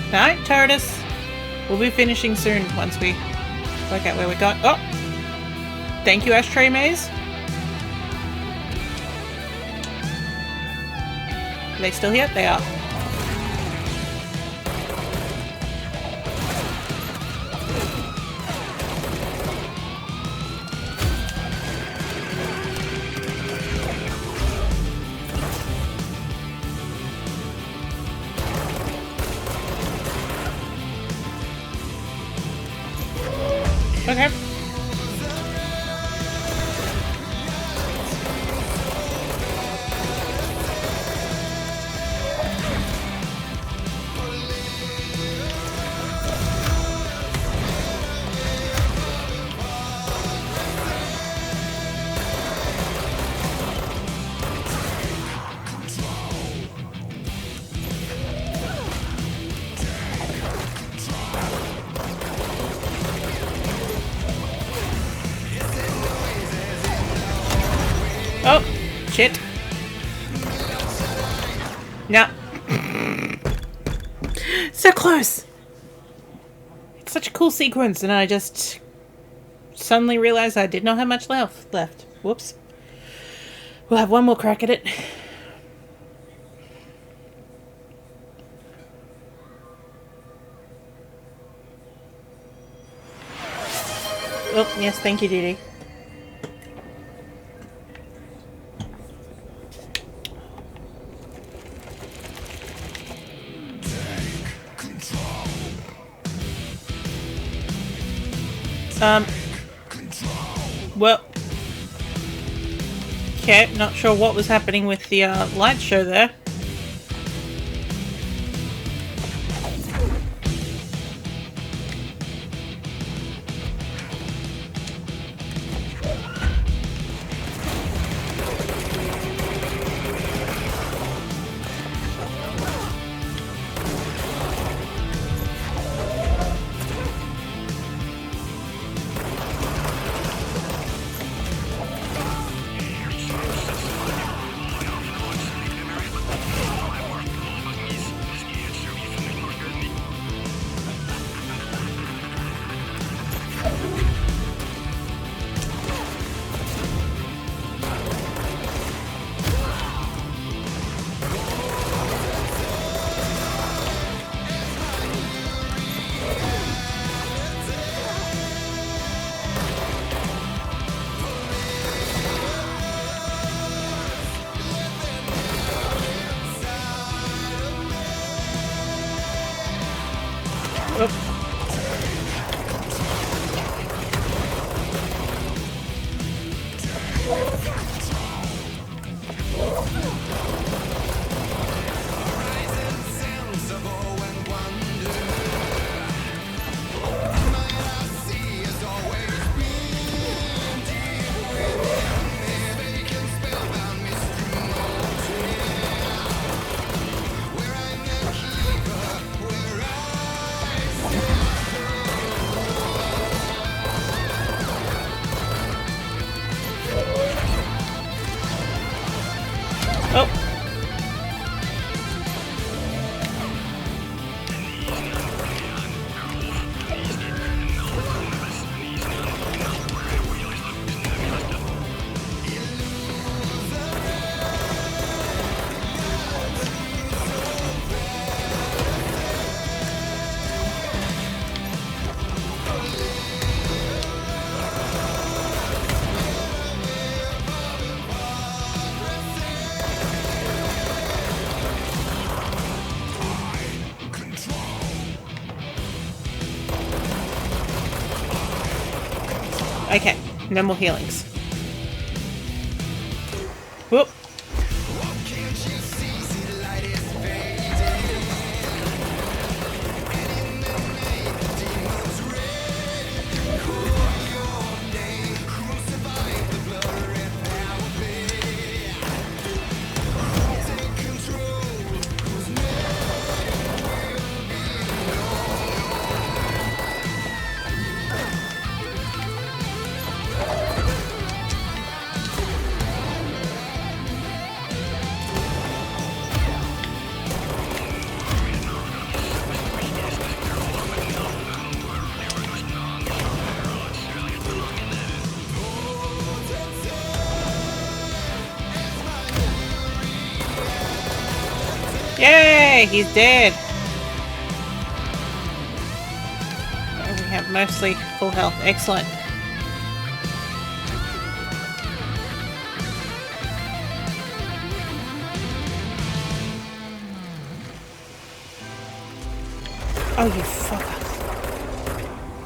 Alright, Tardis. We'll be finishing soon once we work out where we're going. Oh! Thank you, Ashtray Maze. Are they still here? They are. Okay. Oh, shit. No. So close. It's such a cool sequence, and I just suddenly realized I did not have much left. Whoops. We'll have one more crack at it. Oh, yes, thank you, Dee Dee. Well, okay, not sure what was happening with the light show there. Oh. Okay, no more healings. Whoop. Yay! He's dead! And we have mostly full health. Excellent. Oh, you fucker.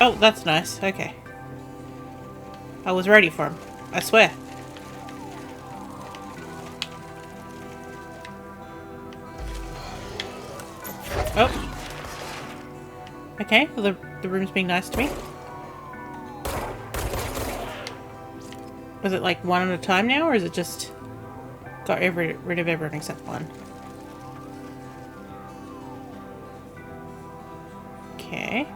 Oh, that's nice. Okay. I was ready for him. I swear. Oh. Okay, well, the room's being nice to me. Was it like one at a time now, or is it just got rid of everyone except one? Okay.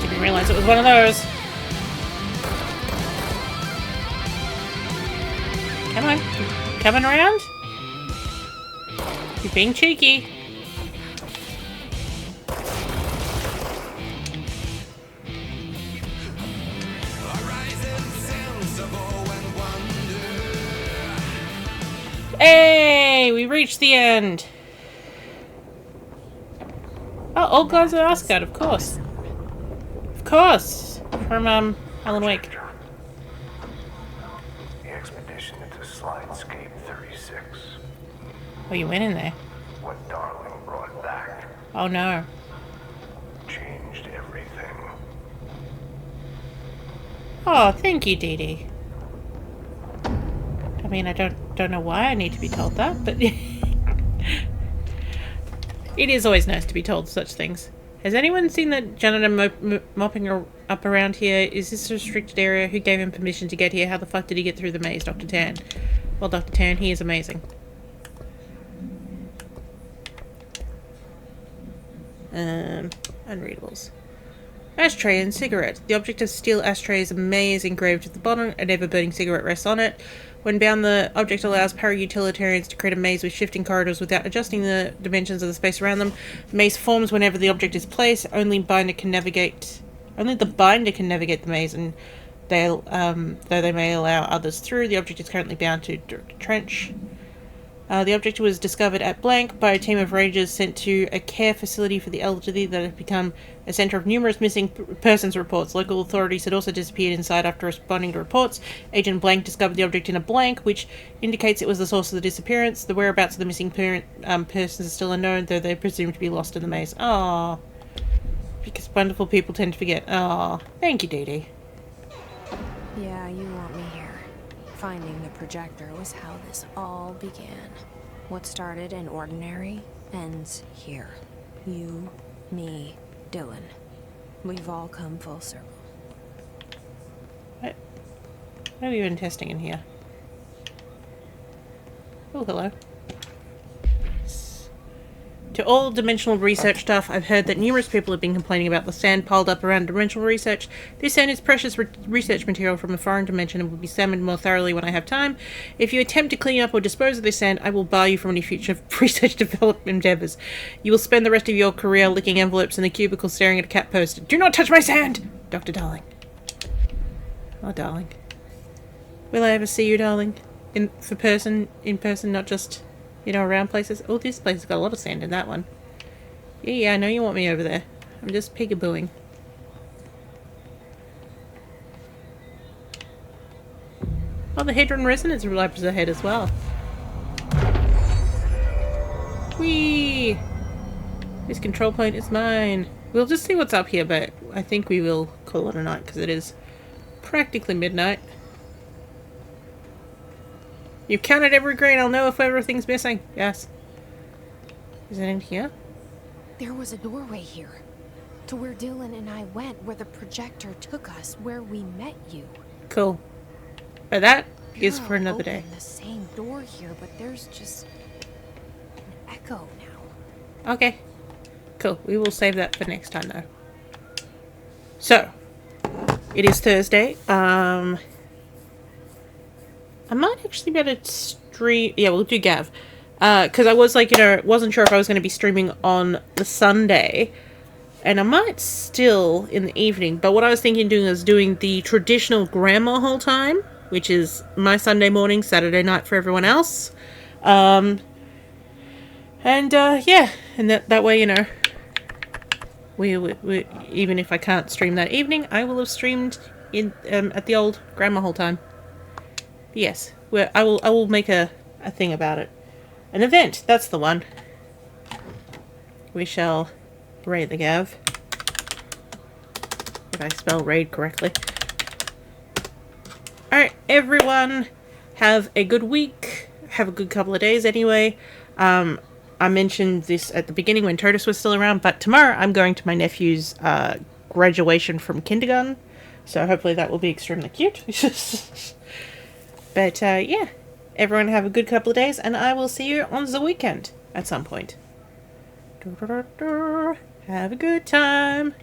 Didn't realize it was one of those. Come on. You coming around? You're being cheeky. Hey! We reached the end. Oh, Old Gods of Asgard, of course. Of course! From, Alan Wake. The expedition into Slidescape 36. Oh, you went in there. What Darling brought back Oh no. changed everything. Oh, thank you, Dee Dee. I mean, I don't know why I need to be told that, but it is always nice to be told such things. Has anyone seen that janitor mopping up around here? Is this a restricted area? Who gave him permission to get here? How the fuck did he get through the maze, Dr. Tan? Well, Dr. Tan, he is amazing. Unreadables. Ashtray and cigarette. The object of steel ashtray is a maze engraved at the bottom. A never-burning cigarette rests on it. When bound, the object allows para-utilitarians to create a maze with shifting corridors without adjusting the dimensions of the space around them. The maze forms whenever the object is placed. Only the binder can navigate the maze, and though they may allow others through. The object is currently bound to the trench. The object was discovered at blank by a team of rangers sent to a care facility for the elderly that had become a centre of numerous missing persons reports. Local authorities had also disappeared inside after responding to reports. Agent Blank discovered the object in a blank, which indicates it was the source of the disappearance. The whereabouts of the missing persons are still unknown, though they're presumed to be lost in the maze. Ah, because wonderful people tend to forget. Ah, thank you, Dee Dee. Yeah, you want me here. Finding the projector was how this all began. What started in ordinary ends here. You, me, Dylan. We've all come full circle. What are you even testing in here? Oh, hello. To all dimensional research stuff, I've heard that numerous people have been complaining about the sand piled up around dimensional research. This sand is precious research material from a foreign dimension and will be examined more thoroughly when I have time. If you attempt to clean up or dispose of this sand, I will bar you from any future research development endeavours. You will spend the rest of your career licking envelopes in the cubicle staring at a cat poster. Do not touch my sand! Dr. Darling. Oh, darling. Will I ever see you, darling? In person, not just... around places. Oh, this place has got a lot of sand in that one. Yeah, I know you want me over there. I'm just peekabooing. Oh, the Hadron Resonance Lab is ahead as well. Whee! This control point is mine. We'll just see what's up here, but I think we will call it a night because it is practically midnight. You've counted every grain. I'll know if everything's missing. Yes. Is it in here? There was a doorway here. To where Dylan and I went, where the projector took us, where we met you. Cool. But that is for another day. The same door here, but there's just an echo now. Okay. Cool. We will save that for next time, though. So, it is Thursday. I might actually be able to stream... Yeah, we'll do Gav. Because I was like, wasn't sure if I was going to be streaming on the Sunday. And I might still in the evening. But what I was thinking of doing is doing the traditional grandma hole time. Which is my Sunday morning, Saturday night for everyone else. Yeah. And that way, we even if I can't stream that evening, I will have streamed in at the old grandma hole time. Yes, I will make a thing about it. An event, that's the one. We shall raid the Gav. If I spell raid correctly. Alright, everyone, have a good week. Have a good couple of days anyway. I mentioned this at the beginning when Totus was still around, but tomorrow I'm going to my nephew's graduation from kindergarten. So hopefully that will be extremely cute. But, yeah. Everyone have a good couple of days, and I will see you on the weekend at some point. Have a good time.